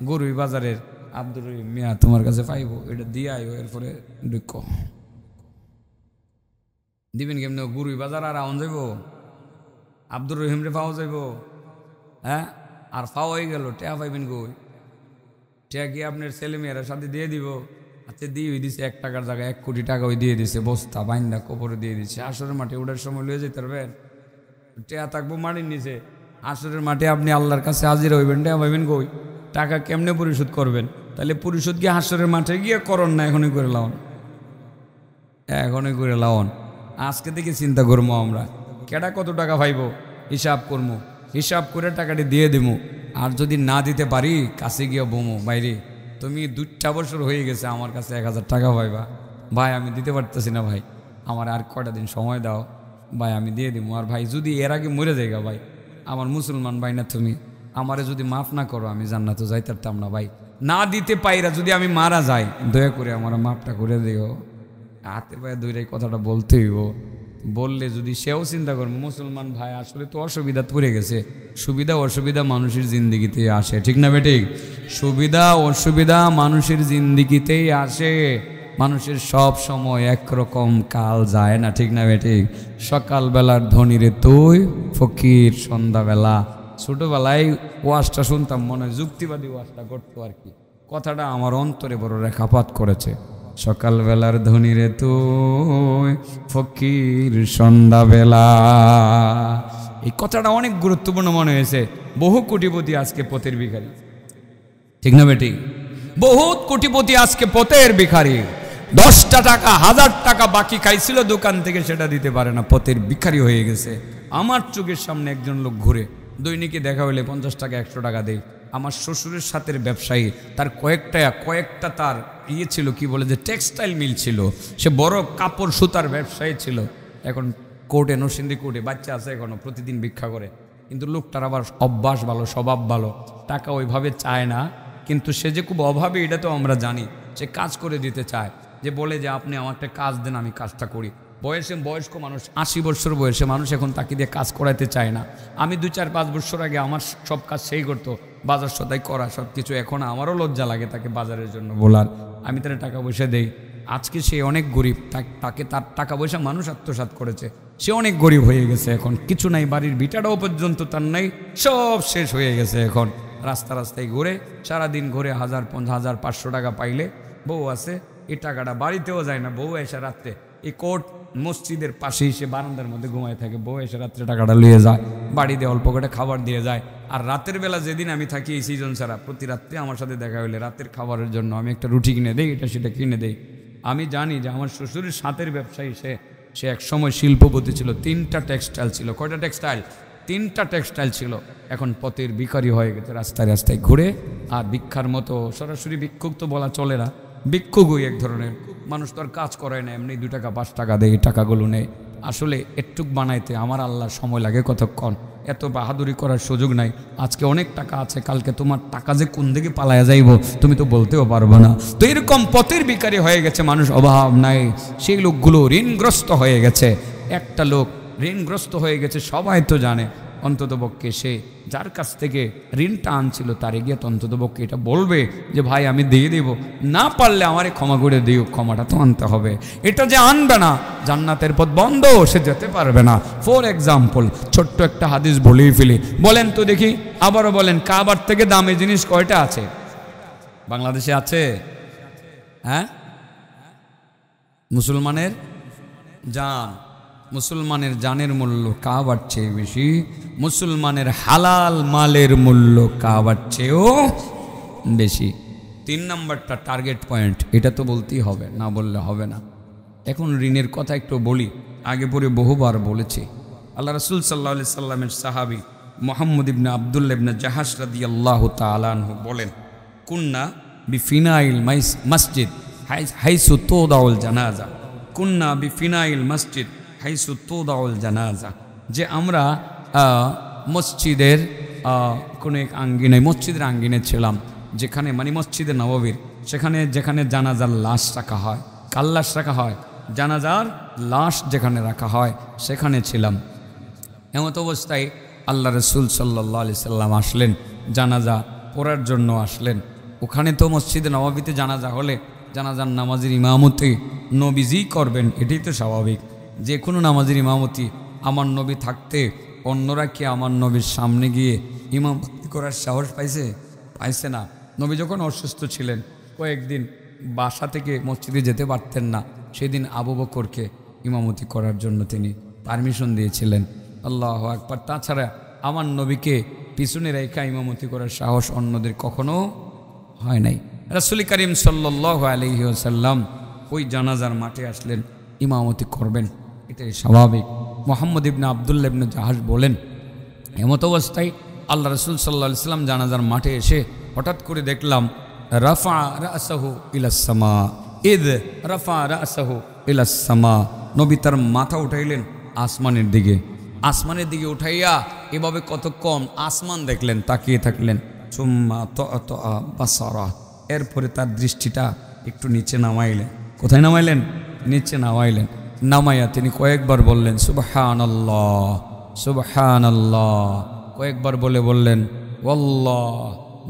গরুই বাজারের আব্দুর রহিম মিয়া তোমার কাছে পাইব, এটা দিয়ে আইও, এরপরে দুঃখ দিবেন কেমনি? গরুই বাজার আর আউন যাইব, আব্দুর রহিম রে পাওয়া যাইব, হ্যাঁ? আর পাওয়া হয়ে গেল, টেয়া পাইবেন গই, টেয়া গিয়ে আপনার ছেলে মেয়েরা সাথে দিয়ে দিব। আচ্ছা, দিয়ে দিছে 1 টাকার জায়গায় 1 কোটি টাকা ওই দিয়ে দিছে, বস্তা বাইন্দা কবরে দিয়ে দিচ্ছে। আসরের মাঠে ওঠার সময় লয়ে যেতে পারবেন, টেয়া থাকবো মাটির নিচে, আসরের মাঠে আপনি আল্লাহর কাছে হাজির হইবেন, টেয়া পাইবেন কই? টাকা কেমনে পরিশোধ করবেন? তাহলে পরিশোধ গিয়ে হাসরের মাঠে গিয়ে করন না, এখনই করে লাওন, এখনই করে লাওন। আজকে থেকে চিন্তা করবো আমরা, কেডা কত টাকা পাইব হিসাব করবো, হিসাব করে টাকাটি দিয়ে দেবো। আর যদি না দিতে পারি, কাছে গিয়ে বমো, বাইরে তুমি 2টা বছর হয়ে গেছে আমার কাছে 1000 টাকা পাইবা, ভাই আমি দিতে পারতেছি না, ভাই আমার আর কয়টা দিন সময় দাও, ভাই আমি দিয়ে দিব। আর ভাই যদি এর আগে মরে যাইগা, ভাই আমার মুসলমান ভাই না তুমি, আমারে যদি মাফ না করো আমি জান্নাতে যাইতে পারতাম না, ভাই না দিতে পাইরা যদি আমি মারা যাই, দয়া করে আমার মাফটা করে দিও। হাতে পায়ে ধরে কথাটা বলতে হইব, বললে যদি সেও চিন্তা করবো মুসলমান ভাই আসলে তো অসুবিধা পড়ে গেছে। সুবিধা অসুবিধা মানুষের জিন্দিগিতে আসে, ঠিক না বেঠিক? সুবিধা অসুবিধা মানুষের জিন্দিগিতেই আসে। মানুষের সব সময় একরকম কাল যায় না, ঠিক না বেঠিক? সকালবেলার ধনীরে তুই ফকির, সন্ধ্যাবেলা। ছোটবেলায় ওয়াজটা শুনতাম, মনে হয় যুক্তিবাদী ওয়াজটা করতো আর কি, কথাটা আমার অন্তরে বড় রেখাপাত করেছে। সকালবেলার ধনীরে তুই ফকির সন্ধ্যাবেলা, এই কথাটা অনেক গুরুত্বপূর্ণ মনে হয়েছে। বহু কোটিপতি আজকে পথের ভিখারি, ঠিক না বেটি? বহুত কোটিপতি আজকে পথের ভিখারি। 10টা টাকা 1000 টাকা বাকি খাইছিল দোকান থেকে, সেটা দিতে পারে না, পথের ভিখারি হয়ে গেছে। আমার চোখের সামনে একজন লোক ঘুরে, দৈনিকে দেখা হলে 50 টাকা 100 টাকা দেয়। আমার শ্বশুরের সাথে ব্যবসায়ী, তার কয়েকটা তার ছিল, কি বলে যে টেক্সটাইল মিল ছিল, সে বড় কাপড় সুতার ব্যবসায়ী ছিল। এখন কোর্টে, নরসিংদী কোর্টে বাচ্চা আছে এখনো, প্রতিদিন ভিক্ষা করে। কিন্তু লোকটার আবার অভ্যাস ভালো, স্বভাব ভালো, টাকা ওইভাবে চায় না, কিন্তু সে যে খুব অভাবে এটা তো আমরা জানি। সে কাজ করে দিতে চায়, যে বলে যে আপনি আমার একটা কাজ দেন, আমি কাজটা করি। বয়স্ক মানুষ, 80 বছর বয়সে মানুষ এখন তাকে দিয়ে কাজ করাইতে চায় না। আমি 2-4-5 বছর আগে আমার সব কাজ সেই করতো, বাজার সদাই করা সব কিছু। এখন আমারও লজ্জা লাগে তাকে বাজারের জন্য বলার। আমি তার টাকা পয়সা দেই। আজকে সে অনেক গরিব, তাকে তার টাকা পয়সা মানুষ আত্মসাৎ করেছে। সে অনেক গরিব হয়ে গেছে, এখন কিছু নাই, বাড়ির ভিটাটাও পর্যন্ত তার নাই, সব শেষ হয়ে গেছে। এখন রাস্তায় ঘুরে, সারাদিন ঘুরে 1000-500 টাকা পাইলে বউ আছে, এই টাকাটা বাড়িতেও যায় না। বউ এসে রাত্রে এই কোর্ট মসজিদের পাশেই সে বারান্দার মধ্যে ঘুমায় থাকে। বউ এসে রাত্রে টাকাটা নিয়ে যায়, বাড়িতে অল্প করে খাবার দিয়ে যায়। আর রাতের বেলা যেদিন আমি থাকি এই সিজন ছাড়া, প্রতি রাত্রে আমার সাথে দেখা হইলে রাতের খাবারের জন্য আমি একটা রুটি কিনে দেই, এটা সেটা কিনে দেই। আমি জানি যে আমার শ্বশুরের সাথের ব্যবসায়ী, সে এক সময় শিল্পপতি ছিল। 3টা টেক্সটাইল ছিল। কয়টা টেক্সটাইল? 3টা টেক্সটাইল ছিল। এখন পথের ভিখারি হয়ে গেছে, রাস্তায় ঘুরে। আর ভিক্ষার মতো সরাসরি ভিক্ষুক তো বলা চলে না, ভিক্ষুকই এক ধরনের মানুষ। তো আর কাজ করায় না, এমনি 2 টাকা 5 টাকা দেয়, এই টাকাগুলো নেয়। আসলে একটুক বানাইতে আমার আল্লাহ সময় লাগে কতক্ষণ, এত বাহাদুরি করার সুযোগ নাই। আজকে অনেক টাকা আছে, কালকে তোমার টাকা যে কোন দিকে পালায়া যাইব তুমি তো বলতেও পারবে না। তো এরকম পথের ভিখারি হয়ে গেছে মানুষ, অভাব নাই। সেই লোকগুলো ঋণগ্রস্ত হয়ে গেছে। একটা লোক ঋণগ্রস্ত হয়ে গেছে, সবাই তো জানে। অন্ততপক্ষে সে যার কাছ থেকে ঋণটা আনছিল তারে গিয়ে অন্ততপক্ষে এটা বলবে যে ভাই আমি দিয়ে দেব, না পারলে আমারে ক্ষমা করে দিও। ক্ষমাটা তো আনতে হবে। এটা যে আনবে না, জান্নাতের পথ বন্ধ, সে যেতে পারবে না। ফর এক্সাম্পল, ছোট্ট একটা হাদিস বলেই ফেলি, বলেন তো দেখি, আবারও বলেন, কাবার থেকে দামি জিনিস কয়টা আছে বাংলাদেশে? আছে? হ্যাঁ, মুসলমানের জান। মুসলমানের জানের মূল্য কাবার চেয়ে বেশি। মুসলমানের হালাল মালের মূল্য কাবার চেয়েও বেশি। 3 নম্বরটা টার্গেট পয়েন্ট, এটা তো বলতেই হবে, না বললে হবে না। এখন ঋণের কথা একটু বলি, আগে পরে বহুবার বলেছি। আল্লাহ রাসূল সাল্লাল্লাহু আলাইহি সাল্লামের সাহাবী মুহাম্মদ ইবনে আব্দুল্লাহ ইবনে জাহাশ রাদিয়াল্লাহু তাআলা আনহু বলেন, কুন্না বিফিনাইল মসজিদ হাইসু তুদাউল জানাজা। কুন্না বিফিনাইল মসজিদ হাইসু তুদাউল জানাজা, যে আমরা মসজিদের কোনো এক আঙ্গিনায়, মসজিদের আঙ্গিনে ছিলাম, যেখানে মানে মসজিদে নববীর, সেখানে যেখানে জানাজার লাশ রাখা হয়। কার লাশ রাখা হয়? জানাজার লাশ যেখানে রাখা হয় সেখানে ছিলাম। এমত অবস্থায় আল্লাহ রাসূল সাল্লাল্লাহু আলাইহি সাল্লাম আসলেন, জানাজা পড়ার জন্য আসলেন। ওখানে তো মসজিদে নববীতে জানাজা হলে জানাজার নামাজের ইমামতি নবীজি করবেন, এটাই তো স্বাভাবিক। যে কোনো নামাজের ইমামতি আমার নবী থাকতে অন্যরা কি আমার নবীর সামনে গিয়ে ইমামতি করার সাহস পাইছে না। নবী যখন অসুস্থ ছিলেন, কয়েকদিন বাসা থেকে মসজিদে যেতে পারতেন না, সেদিন আবু বকরকে ইমামতি করার জন্য তিনি পারমিশন দিয়েছিলেন। আল্লাহু আকবার। তাছাড়া আমার নবীকে পিছনে রেখা ইমামতি করার সাহস অন্যদের কখনো হয় নাই। রাসূল করিম সাল্লাল্লাহু আলাইহি ওয়াসাল্লাম ওই জানাজার মাঠে আসলেন, ইমামতি করবেন, এটাই স্বাভাবিক। মুহাম্মদ ইবনে আব্দুল্লাহ ইবনে জাহাশ বলেন, এমত অবস্থায় আল্লাহ রাসূল সাল্লাল্লাহু আলাইহি ওয়াসাল্লাম জানাজার মাঠে এসে হঠাৎ করে দেখলাম রাফা রাসাহু ইলাস সামা, ইদ রাফা রাসাহু ইলাস সামা, নবী তার মাথা উঠাইলেন আসমানের দিকে। আসমানের দিকে উঠাইয়া এভাবে কতক্ষণ আসমান দেখলেন, তাকিয়ে থাকলেন। সুম্মা তাআ বাসারা, এরপরে তার দৃষ্টিটা একটু নিচে নামাইলেন। কোথায় নামাইলেন? নিচে নামাইলেন। নামাইয়া তিনি কয়েকবার বললেন সুবহানাল্লাহ সুবহানাল্লাহ, কয়েকবার বললেন ওয়াল্লাহ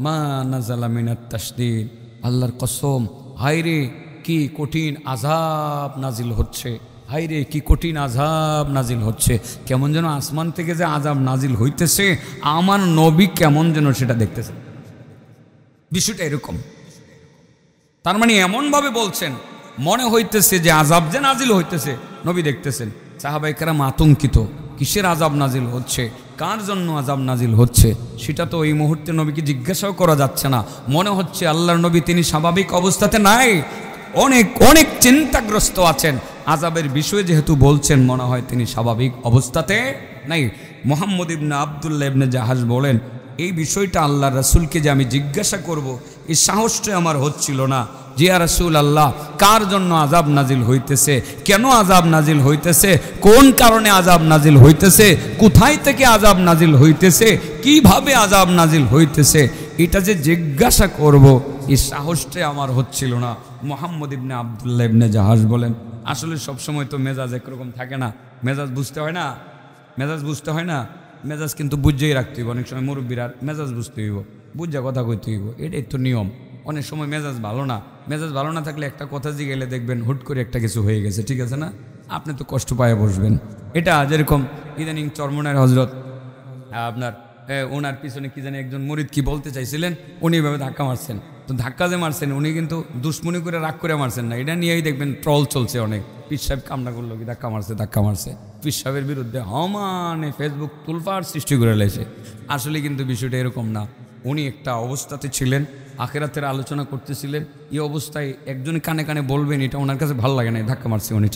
মা নাযালা মিনাত তাশদীদ, আল্লাহর কসম, হায়রে কি কঠিন আযাব নাজিল হচ্ছে, হায়রে কি কঠিন আযাব নাজিল হচ্ছে। কেমন যেন আসমান থেকে যে আযাব নাজিল হইতেছে, আমার নবী কেমন যেন সেটা দেখতেছে। বিষয়টা এরকম। তার মানে এমনভাবে বলছেন, মনে হইতেছে যে আযাব যে নাজিল হইতেছে, নবী দেখতেছেন। সাহাবায়ে কেরাম আতঙ্কিত, কিসের আযাব নাজিল হচ্ছে, কার জন্য আযাব নাজিল হচ্ছে, সেটা তো এই মুহূর্তে নবীকে জিজ্ঞাসাও করা যাচ্ছে না। মনে হচ্ছে আল্লাহর নবী তিনি স্বাভাবিক অবস্থাতে নাই, অনেক অনেক চিন্তাগ্রস্ত আছেন। আযাবের বিষয়ে যেহেতু বলছেন, মনে হয় তিনি স্বাভাবিক অবস্থাতে নাই। মুহাম্মদ ইবনে আব্দুল্লাহ ইবনে জাহাশ বলেন, এই বিষয়টা আল্লাহ রাসূলকে যে আমি জিজ্ঞাসা করব, এই সাহসটা আমার হচ্ছিল না। যে ইয়া রাসূলুল্লাহ, কার জন্য আযাব নাজিল হইতেছে, কেন আযাব নাজিল হইতেছে, কোন কারণে আযাব নাজিল হইতেছে, কোথায় থেকে আযাব নাজিল হইতেছে, কিভাবে আযাব নাজিল হইতেছে, এটা যে জিজ্ঞাসা করব এই সাহসটাই আমার হচ্ছিল না। মুহাম্মদ ইবনে আব্দুল্লাহ ইবনে জাহাজ বলেন, আসলে সবসময় তো মেজাজ একরকম থাকে না, মেজাজ বুঝতে হয় না, মেজাজ বুঝতে হয় না, মেজাজ কিন্তু বুঝেই রাখতে হইব। অনেক সময় মুরব্বীরা মেজাজ বুঝতে হইব, বুঝা কথা কইতে হইব, এটাই তো নিয়ম। অনেক সময় মেজাজ ভালো না, মেজাজ ভালো না থাকলে একটা কথা জিগেলে দেখবেন হুট করে একটা কিছু হয়ে গেছে, ঠিক আছে না, আপনি তো কষ্ট পায়ে বসবেন। এটা যেরকম ইদানিং চরমনের হজরত আপনার ওনার পিছনে কি জানি একজন মুরিদ কি বলতে চাইছিলেন, উনি এভাবে ধাক্কা মারছেন। তো ধাক্কা যে মারছেন উনি কিন্তু দুশ্মনী করে রাগ করে মারছেন না, এটা নিয়েই দেখবেন ট্রল চলছে অনেক। পীর সাহেব কামনা করলো কি ধাক্কা মারছে, ধাক্কা মারছে, পীর সাহেবের বিরুদ্ধে হমানে ফেসবুক তুলফার সৃষ্টি করে লেছে। আসলে কিন্তু বিষয়টা এরকম না। উনি একটা অবস্থাতে ছিলেন, আখেরাতের আলোচনা করতেছিলেন, এই অবস্থায় একজনে কানে কানে বলবেন, এটা ওনার কাছে ভালো লাগে না, ধাক্কা মারছে উনি।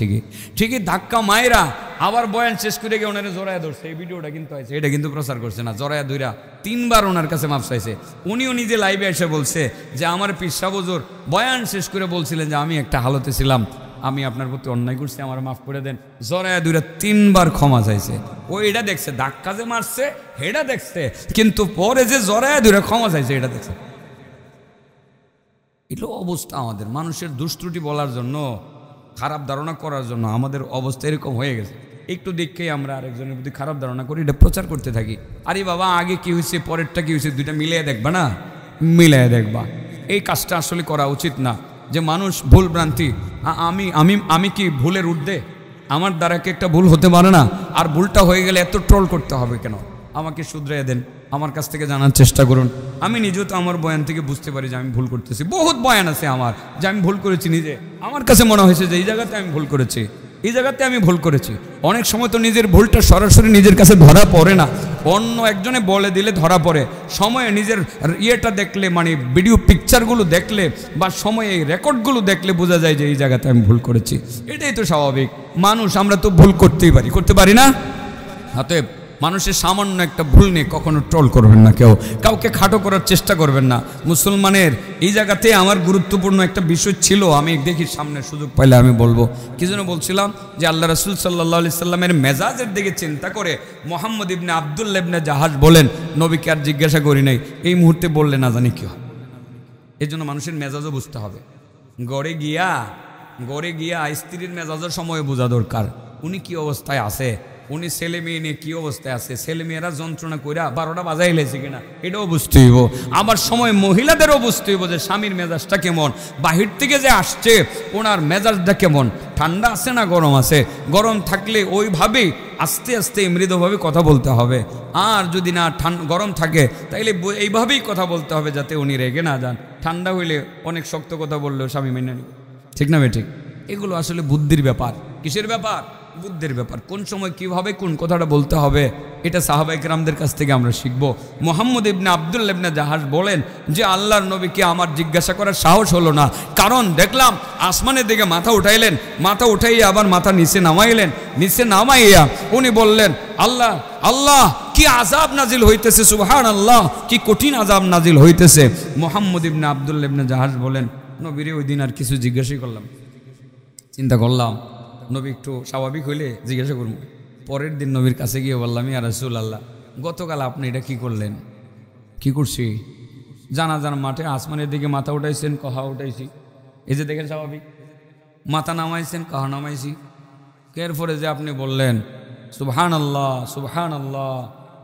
ঠিকই ধাক্কা মায়েরা আবার বয়ান শেষ করে গিয়ে ওনারে জড়ায়া ধরছে। এই ভিডিওটা কিন্তু আছে, এটা কিন্তু প্রচার করছে না, জড়ায়া ধইরা 3 বার ওনার কাছে মাফ চাইছে। উনিও নিজে লাইভে এসে বলছে যে আমার পীর সাহেব হুজুর বয়ান শেষ করে বলছিলেন যে আমি একটা হালতে ছিলাম, আমি আপনার প্রতি অন্যায় করছি, আমার মাফ করে দেন। জড়ায়া ধইরা 3 বার ক্ষমা চাইছে। ও এটা দেখছে, ধাক্কা যে মারছে এটা দেখছে, কিন্তু পরে যে জড়ায়া ধইরা ক্ষমা চাইছে এটা দেখছে। এগুলো অবস্থা আমাদের, মানুষের দুষ্ত্রুটি বলার জন্য, খারাপ ধারণা করার জন্য আমাদের অবস্থা এরকম হয়ে গেছে। একটু দেখেই আমরা আরেকজনের প্রতি খারাপ ধারণা করি, এটা প্রচার করতে থাকি। আরে বাবা, আগে কি হয়েছে পরেরটা কি হয়েছে দুইটা মিলিয়ে দেখবা না, মিলিয়ে দেখবা। এই কাজটা আসলে করা উচিত না, যে মানুষ ভুল ভ্রান্তি, আমি আমি আমি কি ভুলের ঊর্ধ্বে? আমার দ্বারা কি একটা ভুল হতে পারে না? আর ভুলটা হয়ে গেলে এত ট্রোল করতে হবে কেন? আমাকে শুধরিয়ে দেন, আমার কাছ থেকে জানার চেষ্টা করুন। আমি নিজেও তো আমার বয়ান থেকে বুঝতে পারি যে আমি ভুল করতেছি। বহুত বয়ান আছে আমার যে আমি ভুল করেছি, নিজে আমার কাছে মনে হয়েছে যে এই জায়গাতে আমি ভুল করেছি, এই জায়গাতে আমি ভুল করেছি। অনেক সময় তো নিজের ভুলটা সরাসরি নিজের কাছে ধরা পড়ে না, অন্য একজনে বলে দিলে ধরা পড়ে। সময়ে নিজের ইয়েটা দেখলে, মানে ভিডিও পিকচারগুলো দেখলে বা সময়ে এই রেকর্ডগুলো দেখলে বোঝা যায় যে এই জায়গাতে আমি ভুল করেছি। এটাই তো স্বাভাবিক, মানুষ, আমরা তো ভুল করতেই পারি, করতে পারি না? অতএব মানুষের সামান্য একটা ভুল নিয়ে কখনো ট্রোল করবেন না, কেউ কাউকে খাটো করার চেষ্টা করবেন না। মুসলমানের এই জায়গাতে আমার গুরুত্বপূর্ণ একটা বিষয় ছিল, আমি দেখি সামনে সুযোগ পাইলে আমি বলবো। কি যেন বলছিলাম যে আল্লাহ রাসূল সাল্লাল্লাহু আলাইহি সাল্লামের মেজাজের দিকে চিন্তা করে মুহাম্মদ ইবনে আব্দুল্লাহ ইবনে জাহাজ বলেন, নবীকে আর জিজ্ঞাসা করি নাই, এই মুহূর্তে বললে না জানি কি হয়। এই জন্য মানুষের মেজাজও বুঝতে হবে। গড়ে গিয়া স্ত্রীর মেজাজের সময় বোঝা দরকার, উনি কি অবস্থায় আছে, উনি ছেলে মেয়ে নিয়ে কী অবস্থায় আছে, ছেলে মেয়েরা যন্ত্রণা কইরা 12টা বাজাই লেছে কিনা এটাও বুঝতে হইব। আবার সময় মহিলাদেরও বুঝতে হইব যে স্বামীর মেজাজটা কেমন, বাহির থেকে যে আসছে ওনার মেজাজটা কেমন, ঠান্ডা আছে না গরম আছে। গরম থাকলে ওইভাবেই আস্তে আস্তে মৃদুভাবে কথা বলতে হবে, আর যদি না গরম থাকে তাইলে এইভাবেই কথা বলতে হবে যাতে উনি রেগে না যান। ঠান্ডা হইলে অনেক শক্ত কথা বললেও স্বামী মেনে নেবে, ঠিক না বেঠিক? এগুলো আসলে বুদ্ধির ব্যাপার। কিসের ব্যাপার? বুদ্ধির ব্যাপার। কোন সময় কিভাবে কোন কথাটা বলতে হবে এটা সাহাবায়ে কেরামদের কাছ থেকে আমরা শিখব। মুহাম্মদ ইবনে আব্দুল্লাহ ইবনে জাহাজ বলেন যে আল্লাহর নবীকে আমার জিজ্ঞাসা করার সাহস হলো না, কারণ দেখলাম আসমানের দিকে মাথা উঠাইলেন, মাথা উঠাইয়া আবার মাথা নিচে নামাইলেন, নিচে নামাইয়া উনি বললেন, আল্লাহ আল্লাহ কি আযাব নাজিল হইতেছে, সুবহানাল্লাহ কি কঠিন আযাব নাজিল হইতেছে। মুহাম্মদ ইবনে আব্দুল্লাহ ইবনে জাহাজ বলেন, নবীরে ওই দিন আর কিছু জিজ্ঞাসাই করলাম, চিন্তা করলাম নবী একটু স্বাভাবিক হইলে জিজ্ঞাসা করবো। পরের দিন নবীর কাছে গিয়ে বললাম, ইয়া রাসূলুল্লাহ গতকাল আপনি এটা কি করলেন? কি করছি? জানাজার মাঠে আসমানের দিকে মাথা উঠাইছেন, কহা উঠাইছি, এই যে দেখেন স্বাভাবিক, মাথা নামাইছেন, কহা নামাইছি। এরপরে যে আপনি বললেন সুবহানাল্লাহ সুবহানাল্লাহ,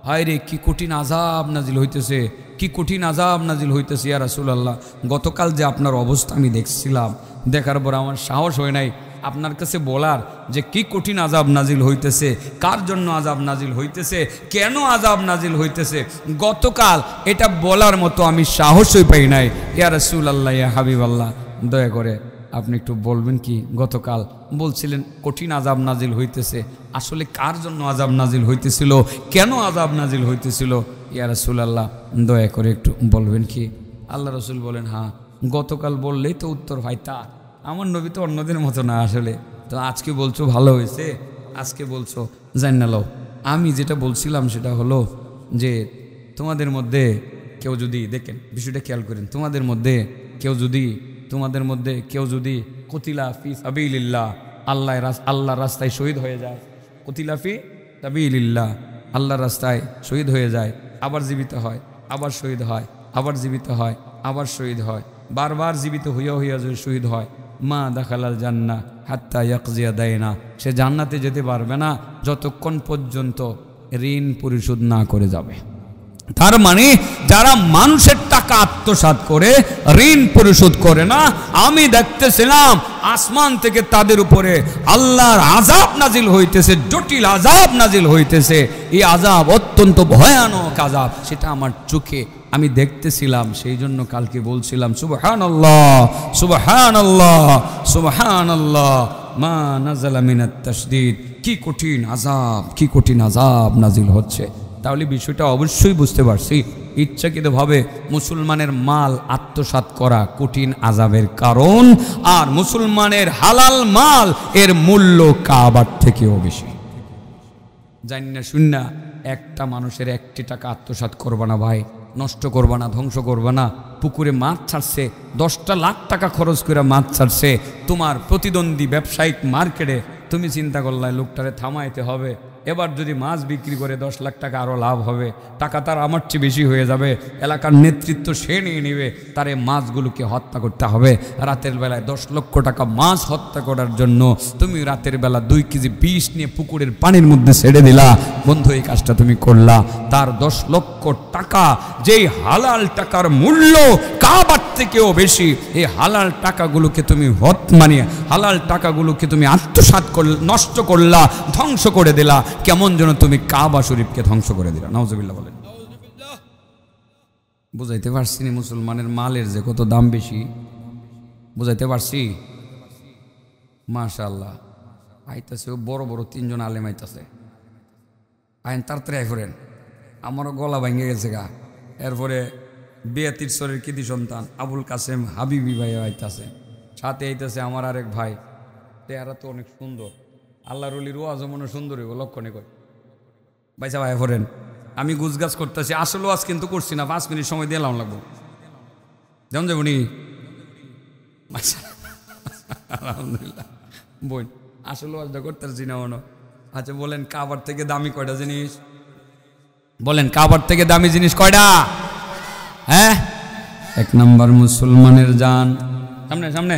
হায় রে কি কঠিন আযাব নাজিল হইতেছে, কি কঠিন আযাব নাজিল হইতেছে ইয়া রাসূলুল্লাহ। গতকাল যে আপনার অবস্থা আমি দেখছিলাম, দেখার পর আমার সাহস হয় নাই আপনার কাছে বলার যে কি কঠিন আযাব নাজিল হইতেছে, কার জন্য আযাব নাজিল হইতেছে, কেন আযাব নাজিল হইতেছে। গতকাল এটা বলার মতো আমি সাহসই পাই নাই। ইয়া রাসূলুল্লাহ ইয়া হাবিবাল্লাহ, দয়া করে আপনি একটু বলবেন কি গতকাল বলছিলেন কঠিন আযাব নাজিল হইতেছে, আসলে কার জন্য আযাব নাজিল হইতেছিল, কেন আযাব নাজিল হইতেছিল? ইয়া রাসূলুল্লাহ দয়া করে একটু বলবেন কি? আল্লাহ রাসূল বলেন, হ্যাঁ গতকাল বললেই তো উত্তর হয় তা। আমার নবী তো অন্যদের মতো না আসলে, তো আজকে বলছো ভালো হয়েছে, আজকে বলছো জান না লও। আমি যেটা বলছিলাম সেটা হলো যে তোমাদের মধ্যে কেউ যদি, দেখেন বিষয়টা খেয়াল করেন, তোমাদের মধ্যে কেউ যদি কুতিলা ফি সাবিলিল্লাহ, আল্লাহর রাস্তায় শহীদ হয়ে যায়, কুতিলা ফি সাবিলিল্লাহ, আল্লাহর রাস্তায় শহীদ হয়ে যায়, আবার জীবিত হয়, আবার শহীদ হয়, আবার জীবিত হয়, আবার শহীদ হয়, বারবার জীবিত হইয়া হইয়া যদি শহীদ হয়, মা দাখালাল জান্নাহ হাত্তা ইয়াকজিয়া দায়না, সে জান্নাতে যেতে পারবে না যতক্ষণ পর্যন্ত ঋণ পরিশোধ না করে যাবে। তার মানে যারা মানুষের টাকা আত্মসাৎ করে ঋণ পরিশোধ করে না, আমি দেখতেছিলাম আসমান থেকে তাদের উপরে আল্লাহর আযাব নাজিল হইতেছে, জটিল আযাব নাজিল হইতেছে। এই আযাব অত্যন্ত ভয়ানক আযাব, সেটা আমার চোখে আমি দেখতেছিলাম। সেই জন্য কালকে বলছিলাম সুবহানাল্লাহ সুবহানাল্লাহ সুবহানাল্লাহ মা নাযালা মিনাত তাশদীদ, কি কঠিন আযাব, কি কঠিন আযাব নাজিল হচ্ছে। তাহলে বিষয়টা অবশ্যই বুঝতে পারছি, ইচ্ছাকৃতভাবে মুসলমানের মাল আত্মসাৎ করা কঠিন আযাবের কারণ, আর মুসলমানের হালাল মাল এর মূল্য কাবার থেকেও বেশি। জানি না শুননা একটা মানুষের 1টি টাকা আত্মসাৎ করবা না ভাই, নষ্ট করবা না, ধ্বংস করবা না। পুকুরে মাছ ছাড়ছে, 10টা লাখ টাকা খরচ করে মাছ ছাড়ছে, তোমার প্রতিদ্বন্দ্বী ব্যবসায়িক মার্কেটে তুমি চিন্তা করলে লোকটারে থামাইতে হবে। এবার যদি মাছ বিক্রি করে 10 লাখ টাকা আরও লাভ হবে, টাকা তার আমার চেয়ে বেশি হয়ে যাবে, এলাকার নেতৃত্ব সে নিয়ে নেবে, তার এই মাছগুলোকে হত্যা করতে হবে। রাতের বেলায় 10 লক্ষ টাকা মাছ হত্যা করার জন্য তুমি রাতের বেলা 2 কেজি বিষ নিয়ে পুকুরের পানির মধ্যে ছেড়ে দিলা। বন্ধু, এই কাজটা তুমি করলা, তার 10 লক্ষ টাকা যেই হালাল টাকার মূল্য কাবার থেকেও বেশি, এই হালাল টাকাগুলোকে তুমি হালাল টাকাগুলোকে তুমি আত্মসাৎ করলা, নষ্ট করলা, ধ্বংস করে দিলা। কেমন যেন তুমি কাবা শরীফকে ধ্বংস করে দিলা। নাউজুবিল্লাহ বলেন। বুঝাইতে পারছি না মুসলমানের মালের যে কত দাম বেশি? বুঝাইতে পারছি? মাশাআল্লাহ, আইতাছে বড় বড় 3 জন আলেম আইতাছে। আইন তাড়াতাড়ি আইফরেন, আমারও গলা ভেঙে গেছে গা। এরপরে বিয়াতির সরের কৃতি সন্তান আবুল কাসেম হাবিবি ভাই আইতাছে, সাথে আইতাছে আমার আরেক ভাই, চেহারা তো অনেক সুন্দর, আল্লাহর ওলির ওয়াজও মনে সুন্দর হইব লক্ষণে কয়। ভাই সাহেব আইফরেন, আমি গুজগাছ করতেছি, আসলে ওয়াজ কিন্তু করছি না, 5 মিনিট সময় দিয়ে লাগবো। যেমন যাবনি আলহামদুলিল্লাহ বোন, আসলে ওয়াজটা করতেছি না মনে। আচ্ছা বলেন, কাবার থেকে দামি কয়টা জিনিস? বলেন, কাবার থেকে দামি জিনিস কয়টা? হ্যাঁ, 1 নম্বর মুসলমানের জান, সামনে সামনে,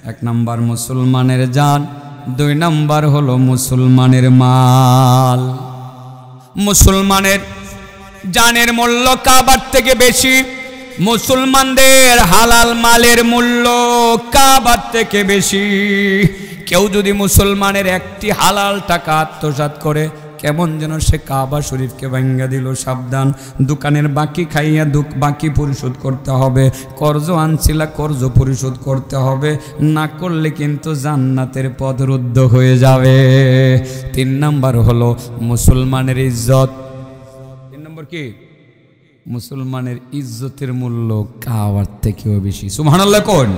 1 নম্বর মুসলমানের জান, 2 নম্বর হলো মুসলমানের মাল। মুসলমানের জানের মূল্য কাবার থেকে বেশি, মুসলমানদের হালাল মালের মূল্য কাবার থেকে বেশি। কেউ যদি মুসলমানের 1টি হালাল টাকা আত্মসাৎ করে, কেমন যেন সে কাবা শরীফকে ভাঙ্গা দিল। সাবধান, দোকানের বাকি খাইয়া বাকি পরিশোধ করতে হবে, কর্জ আনছিলা কর্জ পরিশোধ করতে হবে, না করলে কিন্তু জান্নাতের পথ রুদ্ধ হয়ে যাবে। 3 নম্বর হলো মুসলমানের ইজ্জত। 3 নম্বর কি? মুসলমানের ইজ্জতের মূল্য কাবার থেকেও বেশি। সুবহানাল্লাহ কোন?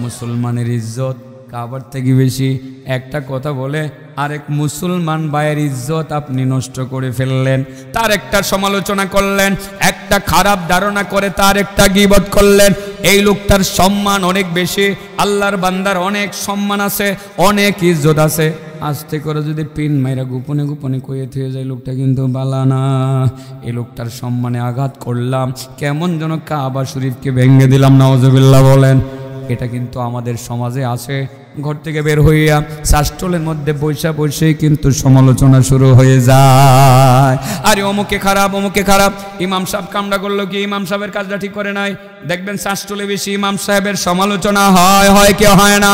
মুসলমানের ইজ্জত কাবার থেকে বেশি। একটা কথা বলে আরেক মুসলমান ভাইয়ের ইজ্জত আপনি নষ্ট করে ফেললেন, তার একটা সমালোচনা করলেন, একটা খারাপ ধারণা করে তার একটা গীবত করলেন। এই লোকটার সম্মান অনেক বেশি, আল্লাহর বান্দার অনেক সম্মান আছে, অনেক ইজ্জত আছে। আস্তে করে যদি পিন মাইরা গোপনে গোপনে কয়ে থুয়ে যায়, লোকটা কিন্তু বালা না। এই লোকটার সম্মানে আঘাত করলাম, কেমন যেন কাবা শরীফকে ভেঙে দিলাম। নাউজুবিল্লাহ বলেন। এটা কিন্তু আমাদের সমাজে আছে। ঘর থেকে বের হইয়া শাস্ত্রের মধ্যে বৈশা বৈশেই কিন্তু সমালোচনা শুরু হয়ে যায়। আরে অমুকে খারাপ, অমুকে খারাপ, ইমাম সাহেব কামড়া করলো কি, ইমাম সাহেবের কাজটা ঠিক করে নাই। দেখবেন শাস্ত্রে বেশি ইমাম সাহেবের সমালোচনা হয় কি হয় না?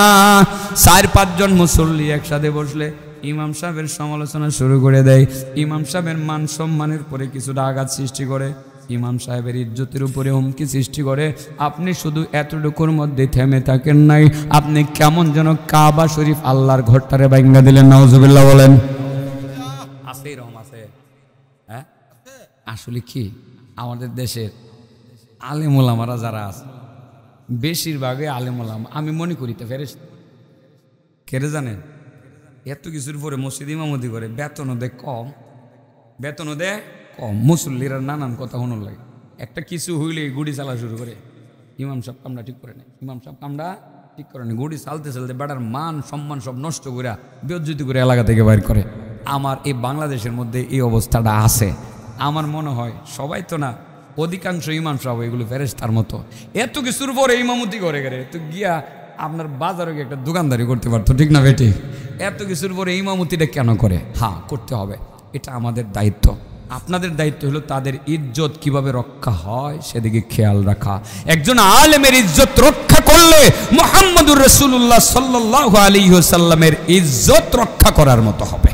4-5 জন মুসল্লি একসাথে বসলে ইমাম সাহেবের সমালোচনা শুরু করে দেয়। ইমাম সাহেবের মান সম্মানের পরে কিছুটা আঘাত সৃষ্টি করে, ইমাম সাহেবের ইজ্জতের উপরে হুমকি সৃষ্টি করে। আপনি শুধু এতটুকুর মধ্যে থেমে থাকেন নাই, আপনি কেমন যেন কাবা শরীফ আল্লাহর ঘরটারে ভাঙ্গা দিলেন। নাউজুবিল্লাহ বলেন। আছে এরকম আছে? হ্যাঁ, আসলে কি আমাদের দেশের আলেম ওলামারা যারা আছে, বেশিরভাগই আলেম ওলামা আমি মনে করি তো ফেরেশতা। কেড়ে জানেন, এত কিছুর পরে মসজিদ ইমামতি করে, বেতনও দেয় কম, বেতনও দেয় কম, মুসল্লিরা নানান কথা শুনুন লাগে। একটা কিছু হইলে গুড়ি চালা শুরু করে, ইমাম সাহেব কামটা ঠিক করে নেয়, ইমাম সাহেব কামটা ঠিক করে নেয়। গুড়ি চালতে চালতে বেটার মান সম্মান সব নষ্ট করে বেজ্জতি করে এলাকা থেকে বাইর করে। আমার এই বাংলাদেশের মধ্যে এই অবস্থাটা আছে। আমার মনে হয় সবাই তো না, অধিকাংশ ইমাম সাহেব এগুলো ফেরেশতার মতো। এত কিছুর পরে ইমামতি করে গেলে তো গিয়া আপনার বাজারে গিয়ে একটা দোকানদারি করতে পারতো, ঠিক না বেটি? এত কিছুর পরে ইমামতিটা কেন করে? হ্যাঁ, করতে হবে, এটা আমাদের দায়িত্ব। আপনাদের দায়িত্ব হলো তাদের ইজ্জত কিভাবে রক্ষা হয় সেদিকে খেয়াল রাখা। একজন আলেমের ইজ্জত রক্ষা করলে মুহাম্মদুর রাসূলুল্লাহ সাল্লাল্লাহু আলাইহি ওয়াসাল্লামের ইজ্জত রক্ষা করার মতো হবে।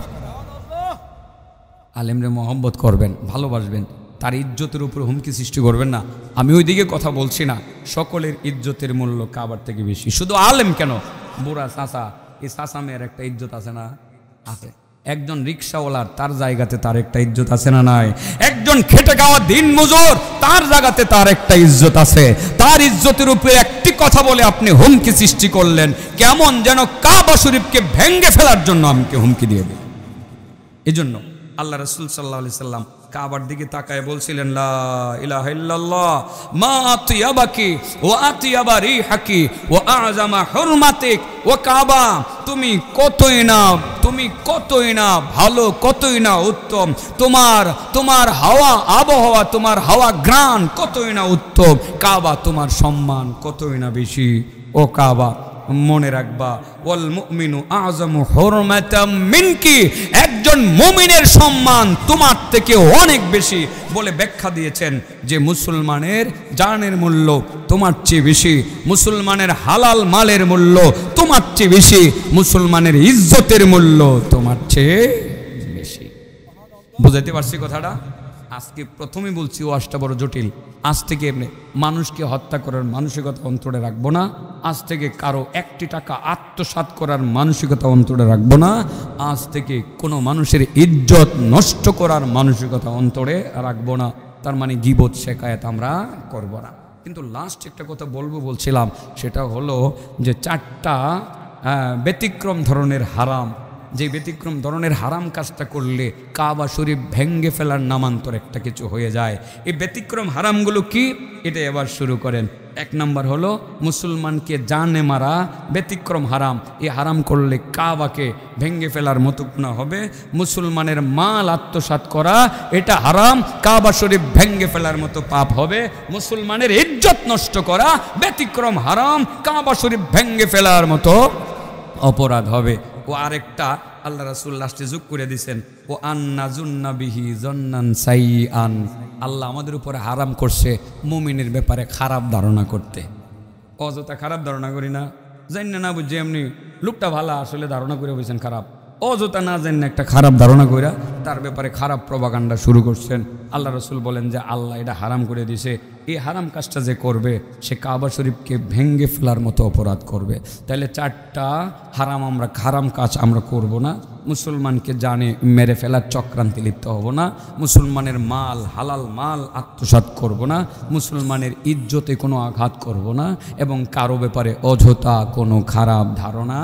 আলেমরে মহব্বত করবেন, ভালোবাসবেন, তার ইজ্জতের উপর হুমকি সৃষ্টি করবেন না। আমি ওই দিকে কথা বলছি না। সকলের ইজ্জতের মূল্য কাবার থেকে বেশি। শুধু আলেম কেন, বুড়া চাচা, এই চাচা মেয়ের একটা ইজ্জত আছে না? আছে। একজন রিক্সাওয়ালার তার জায়গাতে তার একটা ইজ্জত আছে না নাই? একজন খেটে খাওয়া দিন মজুর তার জায়গাতে তার একটা ইজ্জত আছে। তার ইজ্জতের উপরে একটি কথা বলে আপনি হুমকি সৃষ্টি করলেন, কেমন যেন কাবা শরীফকে ভেঙে ফেলার জন্য আমাকে হুমকি দিয়ে দেন। এজন্য আল্লাহ রাসূল সাল্লাল্লাহু আলাইহি সাল্লাম কাবার দিকে তাকায় বলছিলেন, লা ইলাহা ইল্লাল্লাহ মা আতিয়াবাকি ওয়া আতিয়াবা রিহাকি ওয়া আযমা হুরমাতিক ওয়া কাবা, তুমি কতই না ভালো, কতই না উত্তম, তোমার হাওয়া আবহাওয়া, তোমার হাওয়া গ্রান কতই না উত্তম, কাবা তোমার সম্মান কতই না বেশি। ও কাবা, মনে রাখবা, ওয়াল মুমিনু আযমু হুরমাতাম মিনকি, একজন মুমিনের সম্মান তোমার থেকে অনেক বেশি বলে ব্যাখ্যা দিয়েছেন যে মুসলমানের জানের মূল্য তোমার চেয়ে বেশি, মুসলমানের হালাল মালের মূল্য তোমার চেয়ে বেশি, মুসলমানের ইজ্জতের মূল্য তোমার চেয়ে বেশি। বুঝাইতে পারছি কথাটা? আজকে প্রথমে বলছি ওয়াজটা বড় জটিল। আজ থেকে এমনি মানুষকে হত্যা করার মানসিকতা অন্তরে রাখবো না। আজ থেকে কারো একটি টাকা আত্মসাৎ করার মানসিকতা অন্তরে রাখবো না। আজ থেকে কোনো মানুষের ইজ্জত নষ্ট করার মানসিকতা অন্তরে রাখবো না। তার মানে গীবত শেখায়েত আমরা করব না। কিন্তু লাস্ট একটা কথা বলছিলাম, সেটা হলো যে 4টা ব্যতিক্রম ধরনের হারাম, যে ব্যতিক্রম ধরনের হারাম কাজটা করলে কাবা শরীফ ভেঙ্গে ফেলার নামান্তর একটা কিছু হয়ে যায়। এই ব্যতিক্রম হারামগুলো কি, এটা এবার শুরু করেন। 1 নম্বর হলো মুসলমানকে জানে মারা, ব্যতিক্রম হারাম। এই হারাম করলে কাবাকে ভেঙ্গে ফেলার মতো গুনাহ হবে। মুসলমানের মাল আত্মসাৎ করা, এটা হারাম, কাবা শরীফ ভেঙ্গে ফেলার মতো পাপ হবে। মুসলমানের ইজ্জত নষ্ট করা ব্যতিক্রম হারাম, কাবা শরীফ ভেঙ্গে ফেলার মতো অপরাধ হবে। ও আরেকটা আল্লাহ রাসূল লাস্টে যোগ করে দিয়েছেন, ও আন্নাজুন্না বিহি জন্নান সাইআন, আল্লাহ আমাদের উপরে হারাম করছে মুমিনের ব্যাপারে খারাপ ধারণা করতে। অযথা খারাপ ধারণা করি না, জানি না বুঝছি এমনি লোকটা ভালো, আসলে ধারণা করে বলছেন খারাপ। অযথা না জানি না একটা খারাপ ধারণা কইরা তার ব্যাপারে খারাপ প্রপাগান্ডা শুরু করছেন। আল্লাহ রাসূল বলেন যে আল্লাহ এটা হারাম করে দিয়েছে, এই হারাম কাজটা যে করবে সে কাবা শরীফকে ভেঙ্গে ফেলার মতো অপরাধ করবে। তাহলে 4টা হারাম কাজ আমরা করব না। মুসলমানকে জানে মেরে ফেলার চক্রান্তে লিপ্ত হব না। মুসলমানের মাল, হালাল মাল আত্মসাৎ করব না। মুসলমানের ইজ্জতে কোনো আঘাত করব না এবং কারো ব্যাপারে অযথা কোনো খারাপ ধারণা